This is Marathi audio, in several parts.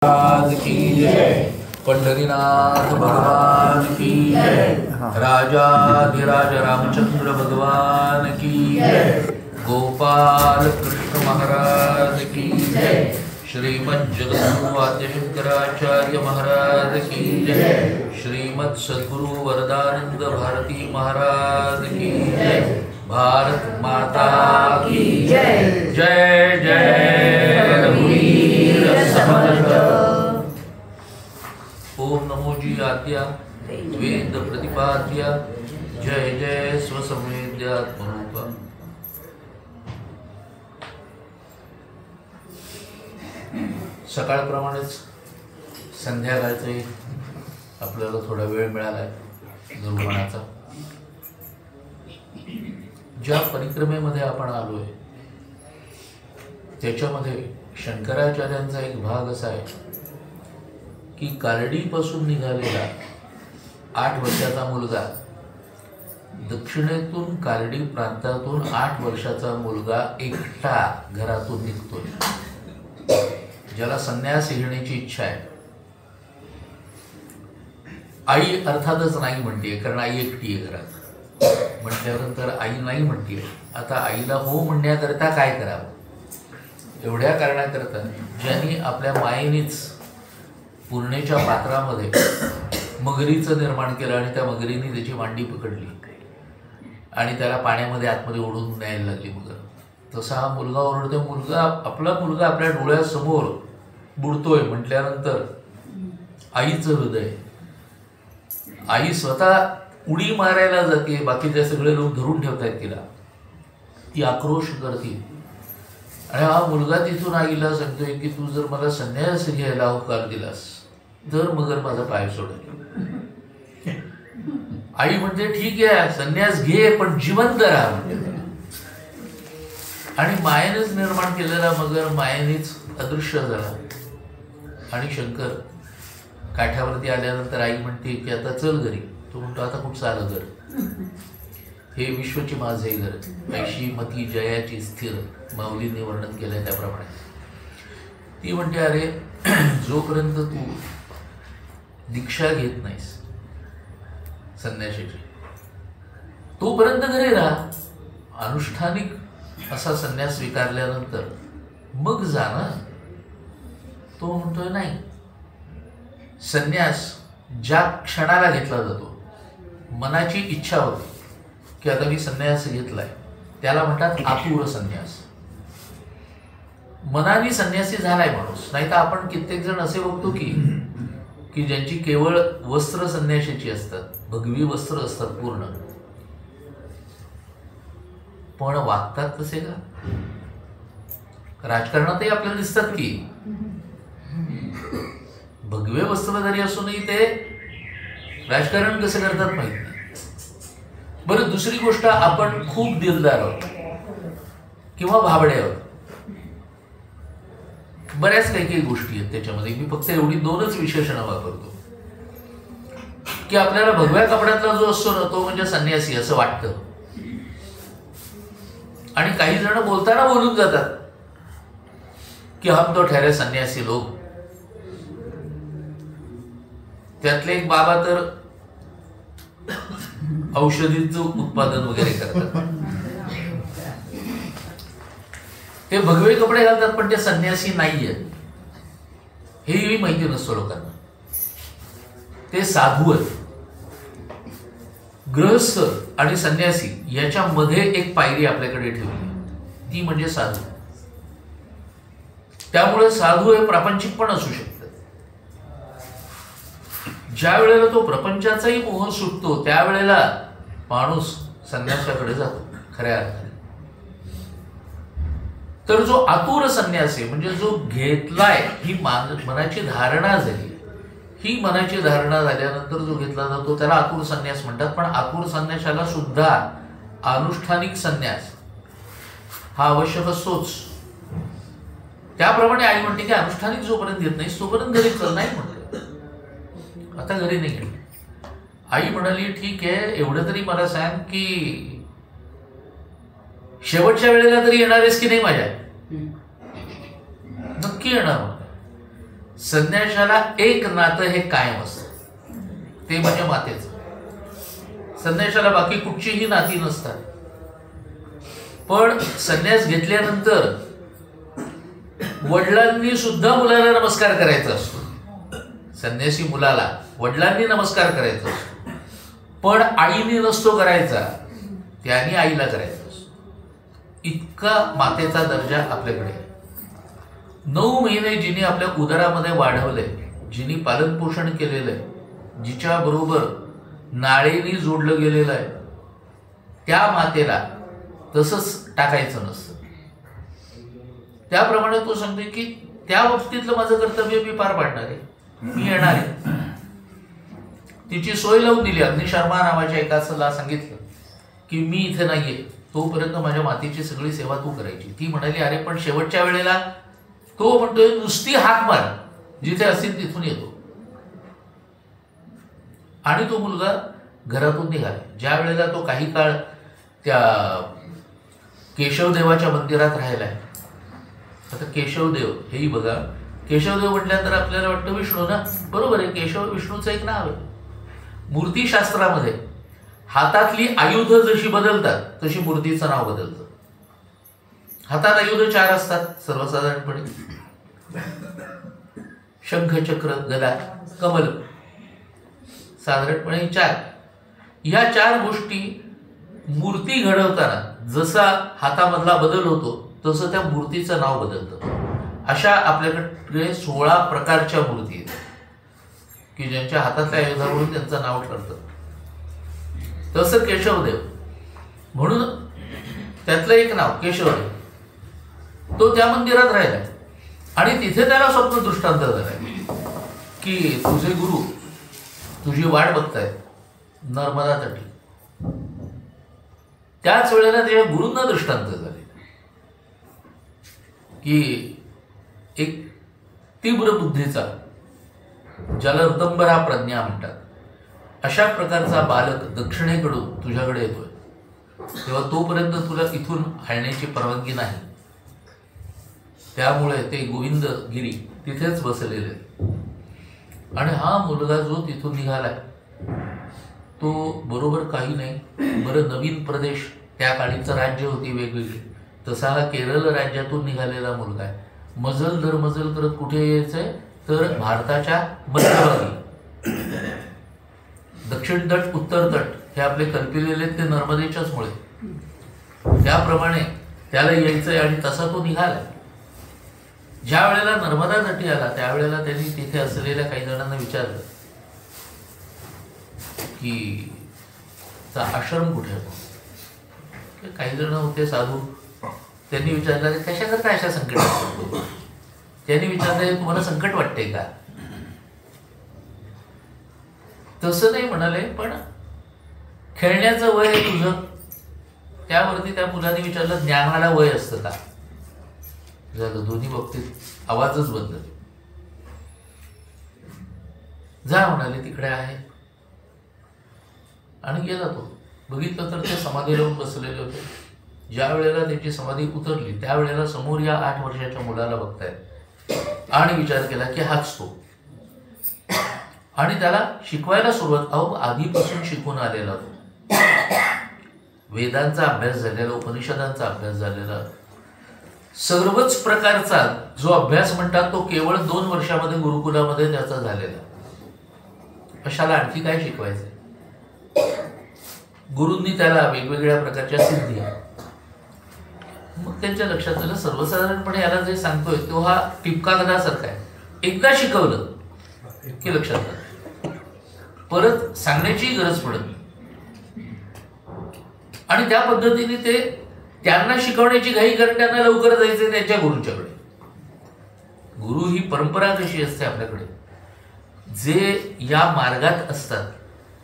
महाराज की जय, पंढरीनाथ भगवान की जय, राजाधिराज रामचंद्र भगवान की जय, गोपाल कृष्ण महाराज की जय, श्रीमद जगद्गुरु आद्यशंकराचार्य महाराज की जय, श्रीमद सद्गुरु वरदानंद भारती महाराज की जय, भारत माता की जय। जय जय रघुवीर समर्थ। ओम नमो जी आद्या वेद प्रतिपाद्या, जय जय स्वसंवेद्यात्मरूपा। सकाळप्रमाणेच संध्याकाळचे आपल्याला थोडा वेळ मिळाला आहे गुरुगणाचा। ज्या परिक्रमेमध्ये आपण आलोय त्याच्यामध्ये शंकराचार्यांचा एक भाग असा आहे की कालडीपासून निघालेला 8 वर्षाचा मुलगा, दक्षिणेतून कालडी प्रांतातून 8 वर्षाचा मुलगा एकटा घरातून निघतोय, ज्याला संन्यास घेण्याची इच्छा आहे। आई अर्थातच नाही म्हणते, कारण आई एकटी आहे घरात। म्हटल्यानंतर आई नाही म्हणते, आता आईला हो म्हणण्याकरता काय करावं? एवढ्या कारणाकरता ज्यांनी आपल्या मायेनेच पूर्णेच्या पात्रामध्ये मगरीचं निर्माण केलं आणि त्या मगरीने त्याची मांडी पकडली आणि त्याला पाण्यामध्ये आतमध्ये ओढून न्यायला लागली मगर। तसा हा मुलगा ओरडतो, आपला मुलगा आपल्या डोळ्यासमोर बुडतोय म्हटल्यानंतर आईचं हृदय, आई स्वतः उडी मारायला जाते, बाकीचे सगळे लोक धरून ठेवतायत तिला, ती आक्रोश करते आणि हा मुलगा तिथून आईला सांगतोय की तू जर मला संन्यास घ्यायला होकार दिलास तर मगर माझा पाय सोडेल। आई म्हणते ठीक आहे संन्यास घे, पण जिवंत राहा म्हणजे। आणि मायेनेच निर्माण केलेला मगर मायेनेच अदृश्य झाला आणि शंकर काठावरती आल्यानंतर आई म्हणते की आता चल घरी। तो म्हणतो आता कुठचं आलं घर, हे विश्वची माझे घर, ऐशी मती जयाची स्थिर, माऊलींनी वर्णन केलंय त्याप्रमाणे। ती म्हणते अरे जोपर्यंत तू दीक्षा घेत नाहीस संन्यासाची तोपर्यंत घरी राहा, अनुष्ठानिक असा संन्यास स्वीकारल्यानंतर मग जा ना। तो म्हणतोय नाही, संन्यास ज्या क्षणाला घेतला जातो, मनाची इच्छा होती की आता मी संन्यास घेतलाय, त्याला म्हणतात आतुर संन्यास। मनाने संन्यासी झालाय माणूस। नाही तर आपण कित्येक जण असे बघतो की ज्यांची केवळ वस्त्र संन्यासाची असतात, भगवी वस्त्र असतात पूर्ण, पण वागतात कसे का? राजकारणातही आपल्याला दिसतात की भगवे वस्त्र जरी असूनही ते राजकारण कसं करतात माहित नाही। बरं दुसरी गोष्ट, आपण खूप दिलदार आहोत किंवा भाबडे आहोत, बऱ्याच काही गोष्टी आहेत त्याच्यामध्ये। मी फक्त एवढी 2च विशेषणं वापरतो की आपल्याला भगव्या कपड्यातला जो असतो ना तो म्हणजे संन्यासी असं वाटतं, आणि काही जण बोलताना बोलून जातात की हम तो ठहरे संन्यासी लोग। त्यातले एक बाबा तर औषधीचं उत्पादन वगैरे करतात, ते भगवे कपडे घालतात पण ते संन्यासी नाहीये हेही माहिती नसतं लोकांना। ते साधू आहेत। गृहस्थ आणि संन्यासी याच्यामध्ये एक पायरी आपल्याकडे ठेवली, ती म्हणजे साधू। त्यामुळे साधू हे प्रापंचिक पण असू शकतात। ज्या वेळेला तो प्रपंचाचाही मोह सुटतो त्यावेळेला माणूस संन्यासाकडे जातो खऱ्या अर्थाने। तर जो आतुर संन्यास आहे म्हणजे जो घेतलाय, ही मनाची धारणा झाली, ही मनाची धारणा झाल्यानंतर जो घेतला जातो त्याला आतुर संन्यास म्हणतात। पण आतुर संन्यासाला सुद्धा अनुष्ठानिक संन्यास हा आवश्यक असतोच। त्याप्रमाणे आई म्हणते की अनुष्ठानिक जोपर्यंत घेत नाही तोपर्यंत घरी चल, नाही म्हटलं आता घरी नाही गेली। आई म्हणाली ठीक आहे, एवढं तरी मला सांग की शेवटच्या वेळेला तरी येणार आहेस की नाही माझ्या? नक्की येणार. संन्याशाला एक नातं हे कायम असतं, ते म्हणजे मातेचं. संन्याशाला बाकी कुठचीही नाती नसतात. पण संन्यास घेतल्यानंतर वडिलांनी सुद्धा मुलाला नमस्कार करायचा असतो. संन्यासी मुलाला वडिलांनी नमस्कार करायचा असतो, पण आईने नसतो करायचा, त्याने आईला करायचा असतो. इतका मातेचा दर्जा आपल्याकडे. 9 महिने जिने आपल्या उदरामध्ये वाढवलंय, जिने पालनपोषण केलेलं आहे, जिच्या बरोबर नाळेनी जोडलं गेलेलं आहे, त्या मातेला तसंच टाकायचं नसतं. त्याप्रमाणे तो सांगतोय की त्या बाबतीतलं माझं कर्तव्य मी पार पाडणार आहे, मी येणार आहे. तिची सोय लावून दिली. अग्निशर्मा नावाच्या एकाला सांगितलं की मी इथे नाहीये, तोपर्यंत माझ्या मातेची सगळी सेवा तू करायची. ती म्हणाली अरे पण शेवटच्या वेळेला तो म्हणतोय नुसती हाक मार, जिथे असेल तिथून येतो. आणि तो मुलगा घरातून निघाला. ज्या वेळेला तो काही काळ त्या केशवदेवाच्या मंदिरात राहिलाय. आता केशवदेव हेही बघा, केशवदेव म्हटल्यानंतर आपल्याला वाटतं विष्णू ना, बरोबर आहे, केशव विष्णूचं एक नाव आहे. मूर्तीशास्त्रामध्ये हातातली आयुध जशी बदलतात तशी मूर्तीचं नाव बदलतं. हातात आयुध 4 असतात सर्वसाधारणपणे, शंख, चक्र, गदा, कमल, साधारणपणे 4. या 4 गोष्टी मूर्ती घडवताना जसा हातामधला बदल होतो तसं त्या मूर्तीचं नाव बदलतं. अशा आपल्याकडे 16 प्रकारच्या मूर्ती आहेत की ज्यांच्या हातातल्या आयुधावरून त्यांचं नाव ठरतं. तसं केशवदेव म्हणून त्यातलं एक नाव केशवदेव. तो त्या मंदिरात राहिला आणि तिथे त्याला स्वप्न दृष्टांत झाला की तुझे गुरु तुझी वाट बघतायत नर्मदा तटी. त्याच वेळेला त्या गुरूंना दृष्टांत झाले की एक तीव्र बुद्धीचा, ज्याला ऋतंबरा प्रज्ञा म्हणतात, अशा प्रकारचा बालक दक्षिणेकडून तुझ्याकडे येतोय, तेव्हा तोपर्यंत तुला इथून हलण्याची परवानगी नाही. त्यामुळे ते गोविंदगिरी तिथेच बसलेले. आणि हा मुलगा जो तिथून निघालाय तो बरोबर काही नाही. बरं, नवीन प्रदेश, त्या काळीचं राज्य होती वेगवेगळी, तसा हा केरळ राज्यातून निघालेला मुलगा आहे. मजल दर मजल करत कुठे यायचंय तर भारताच्या मध्यभागी. दक्षिण तट, उत्तर तट हे आपले कल्पिलेले ते नर्मदेच्याच मुळे, त्याप्रमाणे त्याला यायचंय आणि तसा तो निघाला. ज्या वेळेला नर्मदा तटी आला त्यावेळेला त्यांनी तिथे असलेल्या काही जणांना विचारलं की आश्रम कुठे आहे. काही जण होते साधू, त्यांनी विचारलं कशाकरता अशा संकटात. त्यांनी विचारलं तुम्हाला संकट वाटते का. तसं नाही म्हणाले, पण खेळण्याचं वय आहे तुझं. त्यावरती त्या मुलाने विचारलं ज्ञानाला वय असतं का. झालं दोन्ही बाबतीत आवाजच बदलत. जा म्हणाले तिकडे आहे. आणि गेला तो. बघितलं तर ते समाधी लावून बसलेले होते. ज्या वेळेला त्याची समाधी उतरली त्यावेळेला समोर या 8 वर्षाच्या मुलाला बघतायत आणि विचार केला की हाच तो. आणि त्याला शिकवायला सुरुवात. आधीपासून शिकून आलेला तो, वेदांचा अभ्यास झालेला, उपनिषदांचा अभ्यास झालेला, सर्वच प्रकारचा जो अभ्यास म्हणतात तो केवळ 2 वर्षामध्ये गुरुकुलामध्ये त्याचा झालेला. अशाला आणखी काय शिकवायचं. गुरूंनी त्याला वेगवेगळ्या प्रकारच्या सिद्धी. मग त्यांच्या लक्षात आलं सर्वसाधारणपणे याला जे सांगतोय तो हा टिपका गदासारखा आहे. एकदा शिकवलं की लक्षात आलं, परत सांगण्याची गरज पडत नाही. आणि त्या पद्धतीने ते त्यांना शिकवण्याची घाई कारण त्यांना लवकर जायचं त्यांच्या गुरूंच्याकडे. गुरु ही परंपरा कशी असते आपल्याकडे, जे या मार्गात असतात,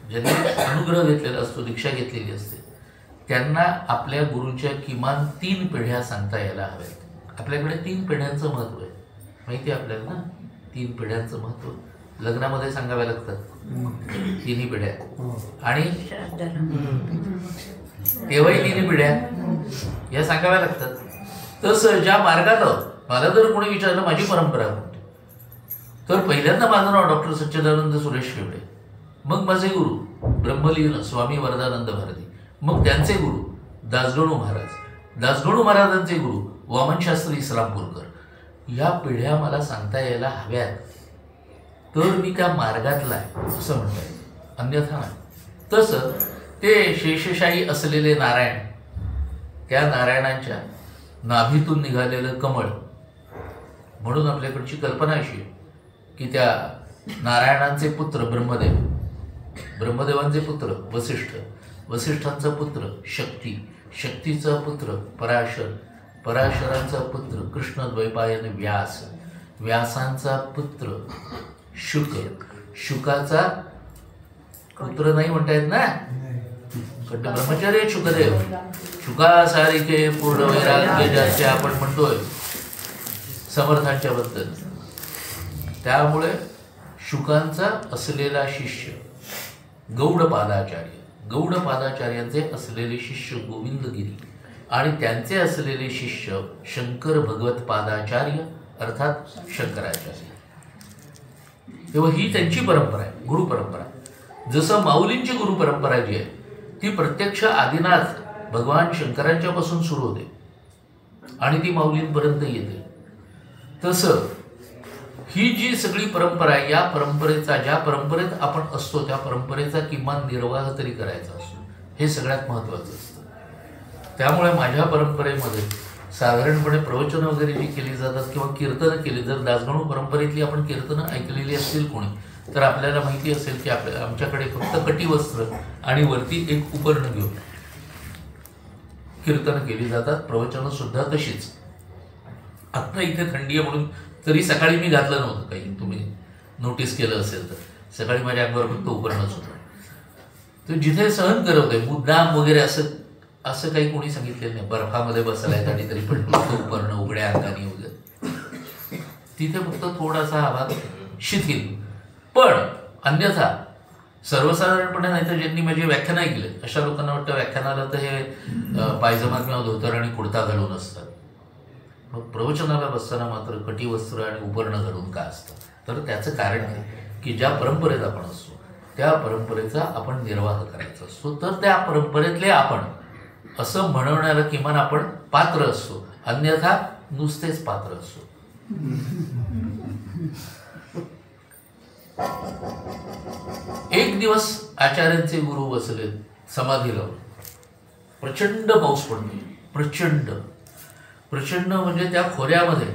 ज्यांनी अनुग्रह घेतलेला असतो, दीक्षा घेतलेली असते, त्यांना आपल्या गुरूंच्या किमान 3 पिढ्या सांगता यायला हव्यात. आपल्याकडे 3 पिढ्यांचं महत्व आहे, माहिती आहे आपल्याला ना. 3 पिढ्यांचं महत्व लग्नामध्ये सांगाव्या लागतात. 3 पिढ्या आणि तेव्हाही 3 पिढ्या या सांगाव्या लागतात. तसं ज्या मार्गात आहोत, मला जर कोणी विचारलं माझी परंपरा तर पहिल्यांदा माझं नाव डॉक्टर सच्चिदानंद सुरेश शेवडे, मग माझे गुरु ब्रह्मलीन स्वामी वरदानंद भारती, मग त्यांचे गुरु दासगणू महाराज, दासगणू महाराजांचे गुरु वामनशास्त्री इस्लामपूरकर. या पिढ्या मला सांगता यायला हव्यात तर मी त्या मार्गातला आहे असं म्हणता येईल, अन्यथा नाही. तसं ते शेषशाही असलेले नारायण, त्या नारायणांच्या नाभीतून निघालेलं कमळ, म्हणून आपल्याकडची कल्पना अशी आहे की त्या नारायणांचे पुत्र ब्रह्मदेव, ब्रह्मदेवांचे पुत्र वसिष्ठ, वसिष्ठांचा पुत्र शक्ती, शक्तीचा पुत्र पराशर, पराशरांचा पुत्र कृष्णद्वैपायन व्यास, व्यासांचा पुत्र शुक, शुकाचा पुत्र नाही म्हणता येत ना, ब्रह्मचार्य शुकदेव, शुकासारिखे पूर्ण वैराग्य ज्याचे आपण म्हणतोय समर्थांच्या बद्दल. त्यामुळे शुकांचा असलेला शिष्य गौडपादाचार्य, गौडपादाचार्यांचे असलेले शिष्य गोविंदगिरी आणि त्यांचे असलेले शिष्य शंकर भगवत पादाचार्य अर्थात शंकराचार्य. तेव्हा ही त्यांची परंपरा आहे, गुरु परंपरा. जसं माऊलींची गुरु परंपरा जी आहे ती प्रत्यक्ष आदिनाथ भगवान शंकरांच्या पासून सुरू होते आणि ती माऊलींपर्यंत येते, तसं ही जी सगळी परंपरा आहे, या परंपरेचा, ज्या परंपरेत आपण असतो त्या परंपरेचा किमान निर्वाह तरी करायचा असतो, हे सगळ्यात महत्त्वाचं असतं. त्यामुळे माझ्या परंपरेमध्ये साधारणपणे प्रवचनं वगैरे जी केली जातात किंवा कीर्तनं केली, जर दासगणू परंपरेतली आपण कीर्तनं ऐकलेली असतील कोणी तर आपल्याला माहिती असेल की आमच्याकडे फक्त कटिवस्त्र आणि वरती एक उपर्ण घेऊन कीर्तनं केली जातात, प्रवचनं सुद्धा तशीच. आत्ता इथे थंडी आहे म्हणून तरी सकाळी मी घातलं नव्हतं काही, तुम्ही नोटीस केलं असेल तर सकाळी माझ्या अंगावर फक्त उपरणच होतं. तर जिथे सहन करवतोय मुद्दाम वगैरे असं काही कोणी सांगितलेलं नाही. बर्फामध्ये बसलाय आणि तरी पण उपरणं उघड्या अंगाने वगैरे, तिथे फक्त थोडासा हा भाग शिथिल. पण अन्यथा सर्वसाधारणपणे नाही तर ज्यांनी माझी व्याख्यान ऐकले अशा लोकांना वाटतं व्याख्यानाला तर हे पायजमा किंवा धोतर आणि कुर्ता घालून असतात, मग प्रवचनाला बसताना मात्र कटिवस्त्र आणि उपरणं घालून का असतं? तर त्याचं कारण आहे की ज्या परंपरेत आपण असतो त्या परंपरेचा आपण निर्वाह करायचा असतो, तर त्या परंपरेतले आपण असं म्हणवण्याला किमान आपण पात्र असतो, अन्यथा नुसतेच पात्र असतो. एक दिवस आचार्यांचे गुरु बसले समाधी लावून, प्रचंड पाऊस पडतो, प्रचंड प्रचंड म्हणजे त्या खोऱ्यामध्ये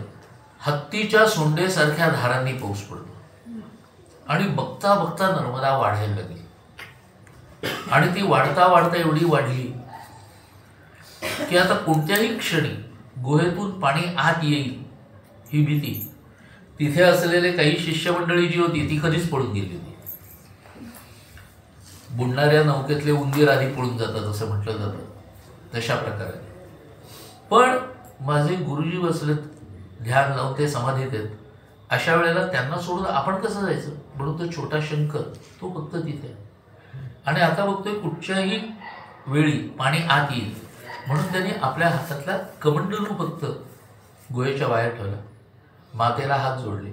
हत्तीच्या सोंडेसारख्या धारांनी पाऊस पडतो आणि बघता बघता नर्मदा वाढायला लागली आणि ती वाढता वाढता एवढी वाढली की आता कोणत्याही क्षणी गुहेतून पाणी आत येईल ही भीती. तिथे असलेले काही शिष्यमंडळी जी होती ती कधीच पळून गेली होती. बुडणाऱ्या नौकेतले उंदीर आधी पळून जातात असं म्हटलं जातं, तशा प्रकारे. पण माझे गुरुजी बसलेत ध्यान लावून, ते समाधीत आहेत. अशा वेळेला त्यांना सोडून आपण कसं जायचं, म्हणून तो छोटा शंकर तो फक्त तिथे. आणि आता बघतोय कुठच्याही वेळी पाणी आत येईल म्हणून त्यांनी आपल्या हातातला कमंडलू फक्त गुहेच्या बाहेर ठेवला, मातेला हात जोडले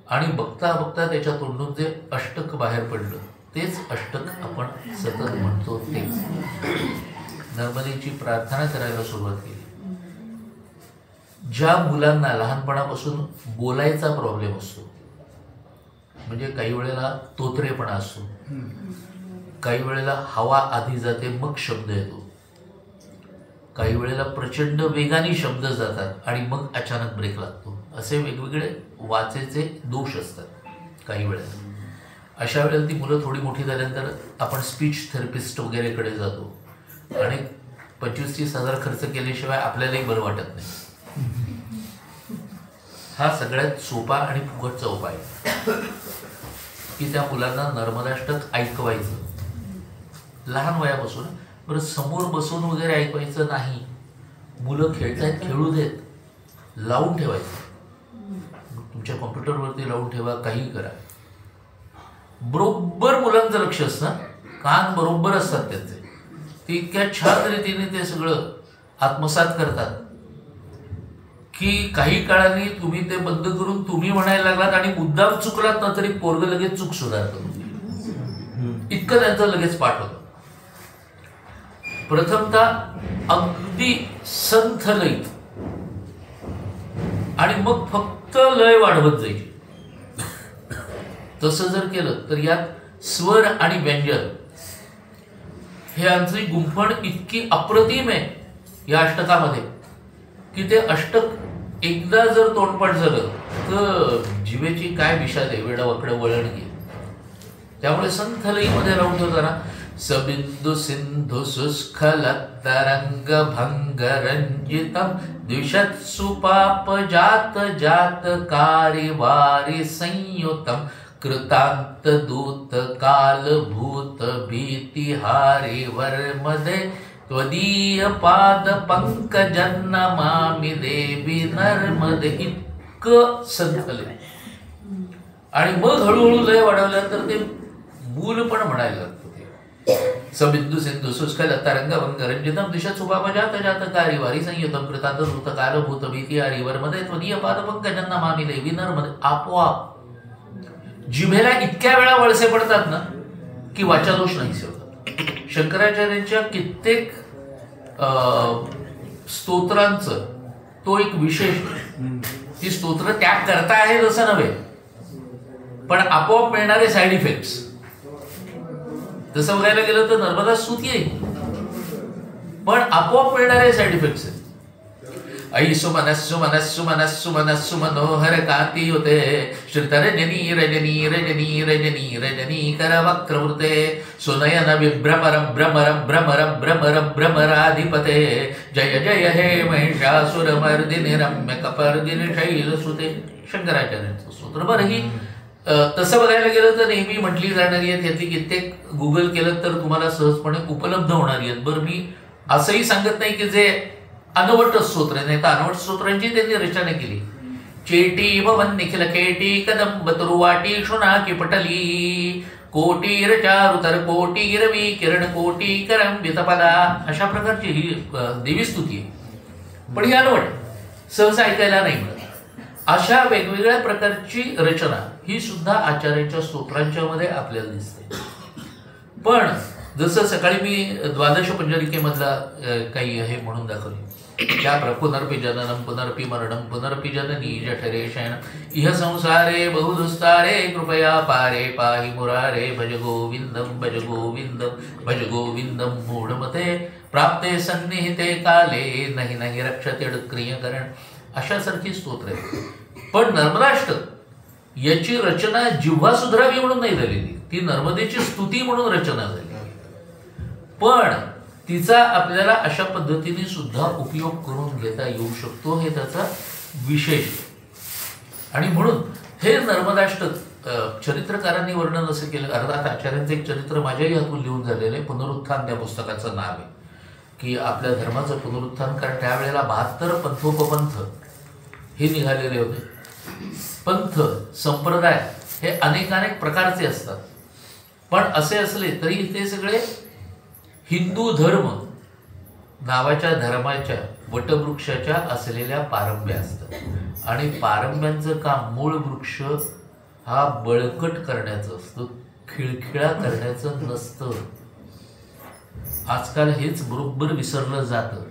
आणि बघता बघता त्याच्या तोंडून जे अष्टक बाहेर पडलं तेच अष्टक आपण सतत म्हणतो तेच. नर्मदेची प्रार्थना करायला सुरुवात केली. ज्या मुलांना लहानपणापासून बोलायचा प्रॉब्लेम असतो, म्हणजे काही वेळेला तोतरेपणा असतो, काही वेळेला हवा आधी जाते मग शब्द येतो, काही वेळेला प्रचंड वेगाने शब्द जातात आणि मग अचानक ब्रेक लागतो, असे वेगवेगळे वाचेचे दोष असतात काही वेळेला. अशा वेळेला ती मुलं थोडी मोठी झाल्यानंतर आपण स्पीच थेरपिस्ट वगैरेकडे जातो आणि 25-30 हजार खर्च केल्याशिवाय आपल्यालाही बरं वाटत नाही. हा सगळ्यात सोपा आणि फुकटचा उपाय की त्या मुलांना नर्मदाष्टक ऐकवायचं लहान वयापासून. बरं, समोर बसून वगैरे ऐकवायचं नाही, मुलं खेळतायत खेळू देत, लावून ठेवायचं, तुमच्या कॉम्प्युटरवरती लावून ठेवा, काही करा. बरोबर मुलांचं लक्ष असतं, कान बरोबर असतात त्यांचे, ते इतक्या छान रीतीने ते सगळं आत्मसात करतात की काही काळाने तुम्ही ते बंद करून तुम्ही म्हणायला लागलात आणि मुद्दाम चुकलात ना तरी पोरग लगेच चूक सुधारतो. इतकं त्यांचं लगेच पाठ होतं. प्रथमतः अगदी संथ लयीत आणि मग फक्त लय वाढवत जायची. तसं जर केलं तर यात स्वर आणि व्यंजन हे यांची गुंफण इतकी अप्रतिम आहे या अष्टकामध्ये की ते अष्टक एकदा जर तोंडपाठ झालं तर जिवेची काय विषाद आहे, वेडावाकडं वळण घे. त्यामुळे संथ लयीमध्ये राहून ठेवताना सबिंदू सिंधू सुस्खल तरंग भंग रंजितम द्विषत सुपाप जात जात कारी वारी संयुतम कृतांत दूत काल भूत भीती हारी वर्मदे त्वदीय पाद पंकजन मामी देवी नर्मदे. इतकं संथले आणि मग हळूहळू लय वाढवलं तर ते मूल पण म्हणायला लागतं. सबिंदू सिंधू सुस्खल तरंग भंग रंजितम दिशत सुपाप जात जात कारी वारी संयुतम कृतांत दूत काल भूत भीती हारी वर्मदे त्वदीय पाद पंकजन मामी देवी नर्मदे. आपोआप जिभेला इतक्या वेळा वळसे पडतात ना की वाचादोष नाहीसे होतात. शंकराचार्यांच्या कित्येक स्तोत्रांचं तो एक विशेष, ती स्तोत्र त्याग करता आहेत असं नव्हे, पण आपोआप मिळणारे साईड इफेक्ट्स. तसं बघायला गेलं तर नर्मदा स्तुती आहे, पण आपोआप मिळणारे साईड इफेक्ट्स आहेत. ऐ सुमनस्सु मनस्सु मनस्सु मनस्सु मनोहर कांती होते श्रुतरजनी रजनी रजनी रजनी रजनी करवक्रवृते सुनयन विभ्रमर भ्रमर भ्रमर भ्रमर भ्रमराधिपते जय जय हे महिषासुरमर्दिनी रम्य कपर्दिनी शैलसुते. शंकराचार्यांचं स्तोत्र. बरं, ही तसं बघायला गेलं तर नेहमी म्हटली जाणारी आहेत, यातली कित्येक गुगल केलं तर तुम्हाला सहजपणे उपलब्ध होणारी आहेत. बरं, मी असंही सांगत नाही की जे अनवट स्तोत्र नाही तर अनवट स्तोत्रांची त्यांनी रचना केली. चेटी भवन निखिल केटी कदंब तरुवाटी शुना की पटली कोटीर चारुतर कोटी गिरवी किरण कोटी करम वितपदा. अशा प्रकारची ही देवी स्तुती आहे, पण ही अनवट सहसा ऐकायला नाही मिळत. अशा वेगवेगळ्या प्रकारची रचना ही सुद्धा आचार्यांच्या स्तोत्रांच्या मध्ये आपल्याला दिसते. पण जसं सकाळी मी द्वादश पंचरिकेमधला काही हे म्हणून दाखवले, त्या पुनर्पि जननम पुनर्पि मरणम पुनर्पि जननी जठरे शयन इह संसारे बहुदुस्तारे कृपया पारे पाहि मुरारे भज गोविंदम भज गोविंदम भज गोविंदम मूढमते प्राप्ते सन्निहिते काले नाही नाही रक्षते क्रियकरण. अशासारखी स्तोत्र आहे. पण नर्मदाष्टक याची रचना जिव्हा सुधरावी म्हणून नाही झालेली, ती नर्मदेची स्तुती म्हणून रचना झाली. पण तिचा आपल्याला अशा पद्धतीने सुद्धा उपयोग करून घेता येऊ शकतो, हे त्याचा विशेष. आणि म्हणून हे नर्मदाष्टक चरित्रकारांनी वर्णन असं केलं. अर्थात आचार्यांचं एक चरित्र माझ्याही हातून लिहून झालेलं आहे, पुनरुत्थान त्या पुस्तकाचं नाव आहे, की आपल्या धर्माचं पुनरुत्थान. कारण त्यावेळेला 72 पंथोपपंथ हे निघालेले होते. पंथ संप्रदाय हे अनेकानेक प्रकारचे असतात, पण असे असले तरी ते सगळे हिंदू धर्म नावाच्या धर्माच्या वटवृक्षाच्या असलेल्या पारंब्या असतात. आणि पारंब्यांचं काम मूळ वृक्ष हा बळकट करण्याचं असतं, खिळखिळा करण्याचं नसतं. आजकाल हेच बरोबर विसरलं जातं.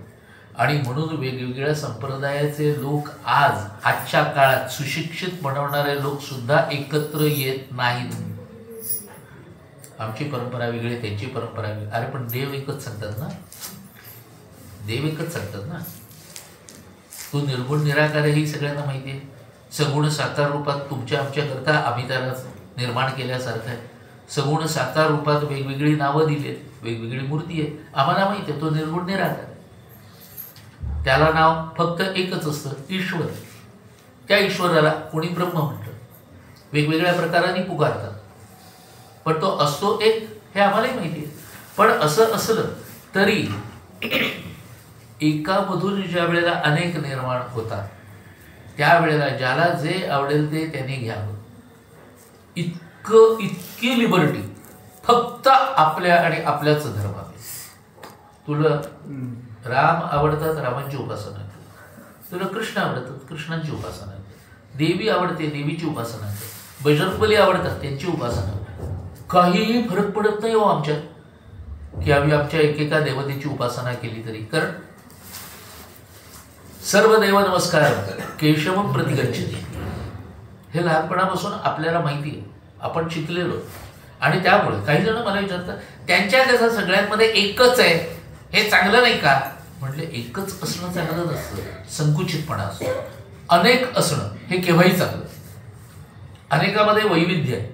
आणि म्हणून वेगवेगळ्या संप्रदायाचे लोक आजच्या काळात सुशिक्षित बनवणारे लोक सुद्धा एकत्र येत नाहीत. आमची परंपरा वेगळी, त्यांची परंपरा वेगळी. अरे पण देव एकच सांगतात ना, देव एकच सांगतात ना. तो निर्गुण निराकार ही सगळ्यांना माहिती आहे. सगुण साकार रूपात तुमच्या आमच्याकरता आम्ही त्याला निर्माण केल्यासारखं आहे. सगुण साकार रूपात वेगवेगळी नावं दिलीत, वेगवेगळी मूर्ती आहे. आम्हाला माहिती आहे तो निर्गुण निराकार. त्याला नाव फक्त एकच असतं, ईश्वर. त्या ईश्वराला कोणी ब्रह्म म्हणतं, वेगवेगळ्या प्रकारांनी पुकारतात, पण तो असतो एक हे आम्हालाही माहिती आहे. पण असं असलं तरी एकामधून ज्या वेळेला अनेक निर्माण होतात त्यावेळेला ज्याला जे आवडेल ते त्याने घ्यावं. इतकी लिबर्टी फक्त आपल्या आणि आपल्याच धर्मात. तुला राम आवडतात, रामांची उपासना कर. तुला कृष्ण आवडतात, कृष्णांची उपासना कर. देवी आवडते, देवीची उपासना कर. बजरंगबली आवडतात, त्यांची उपासना कर. काहीही फरक पडत नाही हो आमच्यात की आम्ही आमच्या एकेका देवतेची उपासना केली तरी. कारण सर्व देव नमस्कार केशवम प्रतिगच्छति हे लहानपणापासून आपल्याला माहिती आहे, आपण शिकलेलो. आणि त्यामुळे काही जण मला विचारतात त्यांच्या कसं सगळ्यांमध्ये एकच आहे हे चांगलं नाही का. म्हटले एकच असणं चांगलं नसतं, संकुचितपणा असतो. अनेक असणं हे केव्हाही चांगलं. अनेकामध्ये वैविध्य आहे,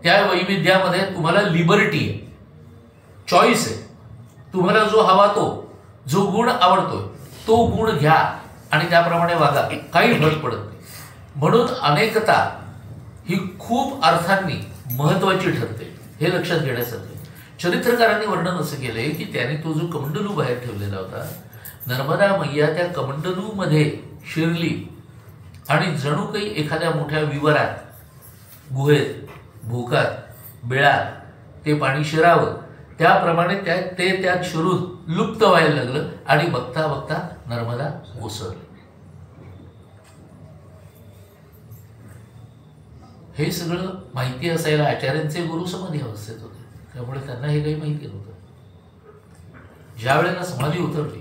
त्या वैविध्यामध्ये तुम्हाला लिबर्टी आहे, चॉईस आहे. तुम्हाला जो हवा तो, जो गुण आवडतोय तो गुण घ्या आणि त्याप्रमाणे वागा, काही फरक पडत नाही. म्हणून अनेकता ही खूप अर्थांनी महत्वाची ठरते, हे लक्षात घेण्यासारखे. चरित्रकारांनी वर्णन असं केलंय की त्याने तो जो कमंडलू बाहेर ठेवलेला होता, नर्मदा मैया त्या कमंडलूमध्ये शिरली आणि जणू काही एखाद्या मोठ्या विवरात, गुहेत, भोकात, बिळात ते पाणी शिरावं त्याप्रमाणे ते त्यात शिरून लुप्त व्हायला लागलं आणि बघता बघता नर्मदा ओसरली. हे सगळं माहिती असायला आचार्यांचे गुरु समाधी अवस्थेत होते, त्यामुळे त्यांना हे काही माहिती नव्हतं. ज्या वेळेला समाधी उतरली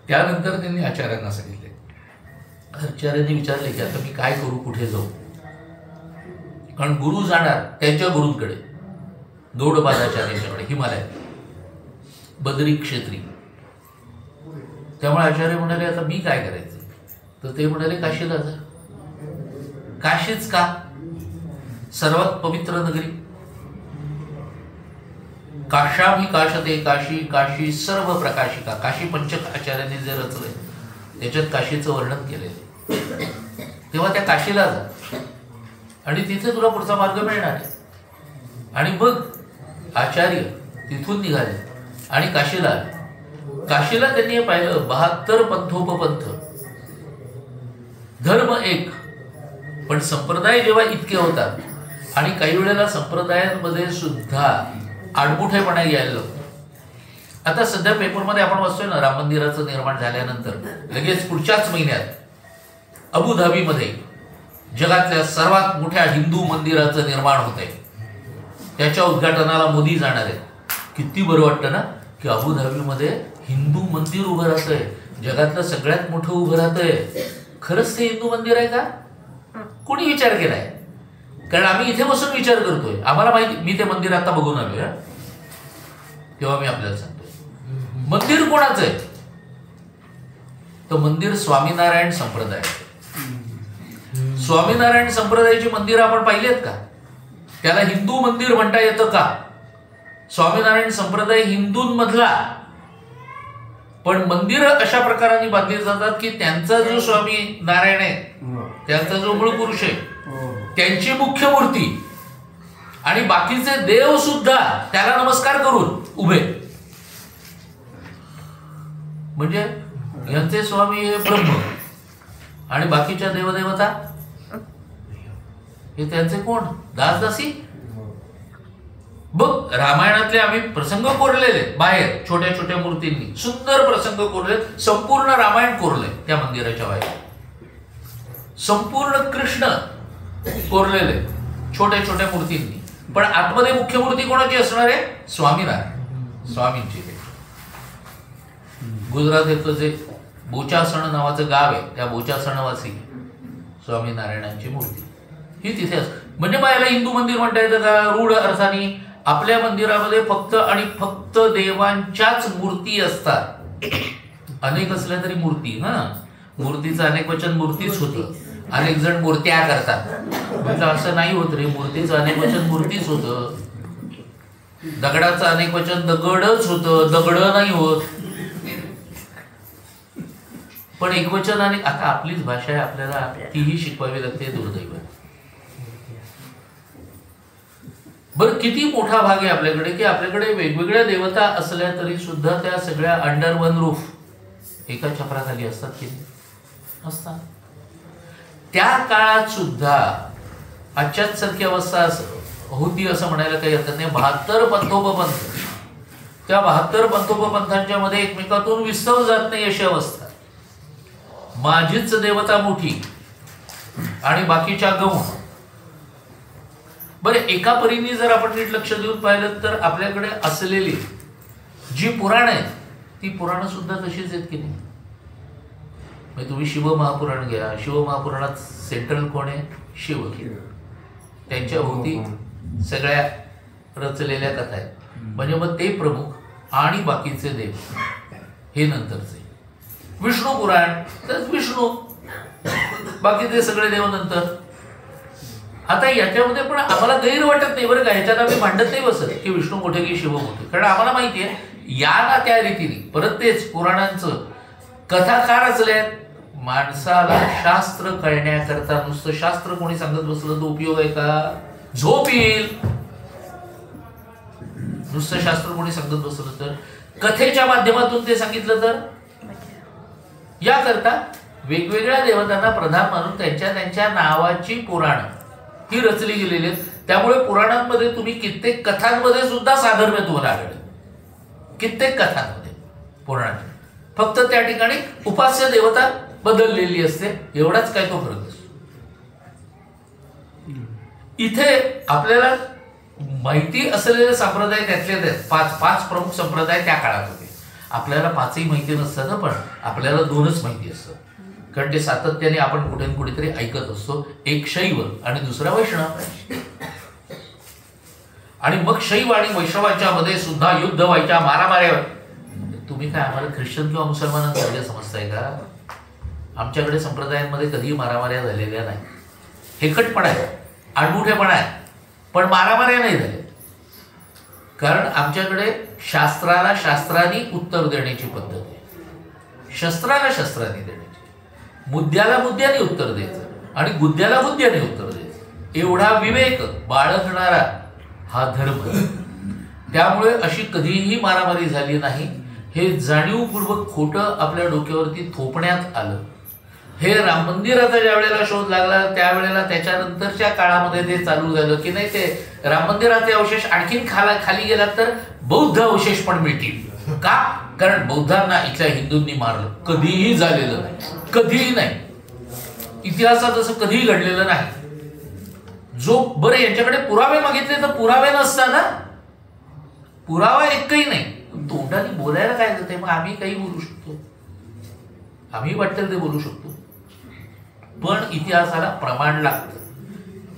त्यानंतर त्यांनी आचार्यांना सांगितले. आचार्यांनी विचारले की आता मी काय करू, कुठे जाऊ. कारण गुरु जाणार त्यांच्या गुरूंकडे, गौडपादाचार्यांच्याकडे, हिमालयात, बद्री क्षेत्री. त्यामुळे आचार्य म्हणाले आता मी काय करायचं. तर ते म्हणाले काशीला जा. काशीच का, सर्वात पवित्र नगरी. काशाभी काशते काशी, काशी सर्व प्रकाशिका. काशी पंचक आचार्यांनी जे रचले त्याच्यात काशीचं वर्णन केलेलं. तेव्हा त्या काशीला जा आणि तिथे तुला पुढचा मार्ग मिळणार आहे. आणि मग आचार्य तिथून निघाले आणि काशीला आले. काशीला त्यांनी हे पाहिलं 72 पंथोपपंथ, धर्म एक, पण संप्रदाय जेव्हा इतके होतात आणि काही वेळेला संप्रदायांमध्ये सुद्धा आडमुठेपणा यायला लागतो. आता सध्या पेपरमध्ये आपण वाचतोय ना, राम मंदिराचं निर्माण झाल्यानंतर लगेच पुढच्याच महिन्यात अबुधाबीमध्ये जगातल्या सर्वात मोठ्या हिंदू मंदिराचं निर्माण होत आहे. त्याच्या उद्घाटनाला मोदी जाणार आहेत. किती बरं वाटतं ना की अबुधाबीमध्ये हिंदू मंदिर उभं राहतंय, जगातलं सगळ्यात मोठं उभं राहतंय. खरंच ते हिंदू मंदिर आहे का, कोणी विचार केलाय. कारण आम्ही इथे बसून विचार करतोय, आम्हाला माहिती. मी ते मंदिर आता बघून आलोय, तेव्हा मी आपल्याला सांगतोय मंदिर कोणाचं आहे. तर मंदिर स्वामीनारायण संप्रदाय. स्वामीनारायण संप्रदायाची मंदिर आपण पाहिलेत का. त्याला हिंदू मंदिर म्हणता येतं का. स्वामीनारायण संप्रदाय हिंदूंमधला, पण मंदिर अशा प्रकाराने बांधली जातात की त्यांचा जो स्वामी नारायण आहे, त्यांचा जो मूळ पुरुष आहे, त्यांची मुख्य मूर्ती आणि बाकीचे देव सुद्धा त्याला नमस्कार करून उभे. म्हणजे यांचे स्वामी हे ब्रह्म आणि बाकीच्या देवदेवता हे त्यांचे कोण, दासदासी. बघ रामायणातले आम्ही प्रसंग कोरलेले बाहेर छोट्या छोट्या मूर्तींनी, सुंदर प्रसंग कोरले. संपूर्ण रामायण कोरले त्या मंदिराच्या बाहेर. संपूर्ण कृष्ण कोरलेले छोट्या छोट्या मूर्तींनी. पण आतमध्ये मुख्य मूर्ती कोणाची असणार आहे, स्वामीनारायण, स्वामींची. गुजरातेतलं जे बोचासण नावाचं गाव आहे, त्या बोचासणवासी स्वामीनारायणांची मूर्ती ही तिथे असते. म्हणजे मग याला हिंदू मंदिर म्हणता येतं का रूढ अर्थाने. आपल्या मंदिरामध्ये फक्त आणि फक्त देवांच्याच मूर्ती असतात. अनेक असल्या तरी मूर्ती ना, मूर्तीचं अनेक वचन मूर्तीच होतं. अनेक जण मूर्त्या करतात, म्हणजे असं नाही होत रे. मूर्तीचं अनेक वचन मूर्तीच होतं. दगडाचं अनेक वचन दगडच होतं, दगड नाही होत. पण एकवचन आणि आता आपलीच भाषा आहे, आपल्याला तीही शिकवावी लागते. दुर्दैव. बरं किती मोठा भाग आहे आपल्याकडे की आपल्याकडे वेगवेगळ्या देवता असल्या तरी सुद्धा त्या सगळ्या अंडर वन रूफ, एका छपराखाली असतात की असतात. त्या काळात सुद्धा आजच्याच सारखी अवस्था होती असं म्हणायला काही हरकत नाही. 72 पंथोपपंथ, त्या 72 पंथोपपंथांच्या मध्ये एकमेकातून विस्तव जात नाही अशी अवस्था. माझीच देवता मोठी आणि बाकीच्या गौण. बरं, एका परीने जर आपण नीट लक्ष देऊन पाहिलं तर आपल्याकडे असलेली जी पुराण आहेत ती पुराणं सुद्धा तशीच आहेत की नाही. म्हणजे तुम्ही शिव महापुराण घ्या, शिव महापुराणात सेंट्रल कोण आहे? शिव. त्यांच्या भोवती सगळ्या रचलेल्या कथा आहेत. म्हणजे मग ते प्रमुख आणि बाकीचे देव हे नंतरचे. विष्णू पुराण तर विष्णू, बाकीचे सगळे देव नंतर. आता याच्यामध्ये पण आम्हाला गैर वाटत नाही बरं का, ह्याच्यात आम्ही भांडत नाही बसत की विष्णू मोठे की शिव मोठे, कारण आम्हाला माहिती आहे या ना त्या रीतीने. परत तेच पुराणांचं कथा का रचल्यात? माणसाला शास्त्र कळण्याकरता. नुसतं शास्त्र कोणी सांगत बसलं तर उपयोग आहे का? झोप येईल. नुसतं शास्त्र कोणी सांगत बसलं तर, कथेच्या माध्यमातून ते सांगितलं तर. याकरता वेगवेगळ्या देवतांना प्रधान मानून त्यांच्या त्यांच्या नावाची पुराण ही रचली गेलेली आहेत. त्यामुळे पुराणांमध्ये तुम्ही कित्येक कथांमध्ये सुद्धा साधर्म्य तुम्हाला आढळेल. कित्येक कथांमध्ये पुराणात फक्त त्या ठिकाणी उपास्य देवता बदललेली असते, एवढाच काय तो फरक असतो. इथे आपल्याला माहिती असलेले संप्रदाय त्यातले त्यात पाच प्रमुख संप्रदाय त्या काळात होते. आपल्याला पाचही माहिती नसतात, पण आपल्याला दोनच माहिती असतात, कारण ते सातत्याने आपण कुठे कुठेतरी ऐकत असतो. एक शैव आणि दुसरा वैष्णव. आणि मग शैव आणि वैष्णवांच्या मध्ये सुद्धा युद्ध व्हायच्या, मारामाऱ्या. तुम्ही काय आम्हाला ख्रिश्चन किंवा मुसलमानांसारखे समजताय का? आमच्याकडे संप्रदायांमध्ये कधीही मारामाऱ्या झालेल्या नाही. हेकटपणा आहे, आडमुठेपणा आहे, पण मारामाऱ्या नाही झाल्या. कारण आमच्याकडे शास्त्राला शास्त्राने उत्तर देण्याची पद्धत आहे. शस्त्राला शस्त्राने देण्याची, मुद्द्याला मुद्द्याने उत्तर द्यायचं आणि गुद्द्याला गुद्द्याने उत्तर द्यायचं, एवढा विवेक बाळगणारा हा धर्म. त्यामुळे अशी कधीही मारामारी झाली नाही. हे जाणीवपूर्वक खोटं आपल्या डोक्यावरती थोपण्यात आलं. हे राम मंदिराचा ज्या वेळेला शोध लागला त्यावेळेला त्याच्यानंतरच्या काळामध्ये ते चालू झालं की नाही, ते राम मंदिराचे अवशेष आणखीन खाली गेलात तर बौद्ध अवशेष पण मिळतील. का? कारण बौद्धांना इथल्या हिंदूंनी मारलं. कधीही झालेलं नाही, कधीही नाही. इतिहासात असं कधीही घडलेलं नाही. जो बरं यांच्याकडे पुरावे मागितले तर पुरावे नसतात ना, पुरावा एकही नाही. तोंडाने बोलायला काय जाते? मग आम्ही काही बोलू शकतो, आम्ही वाटतं ते बोलू शकतो, पण इतिहासाला प्रमाण लागतं.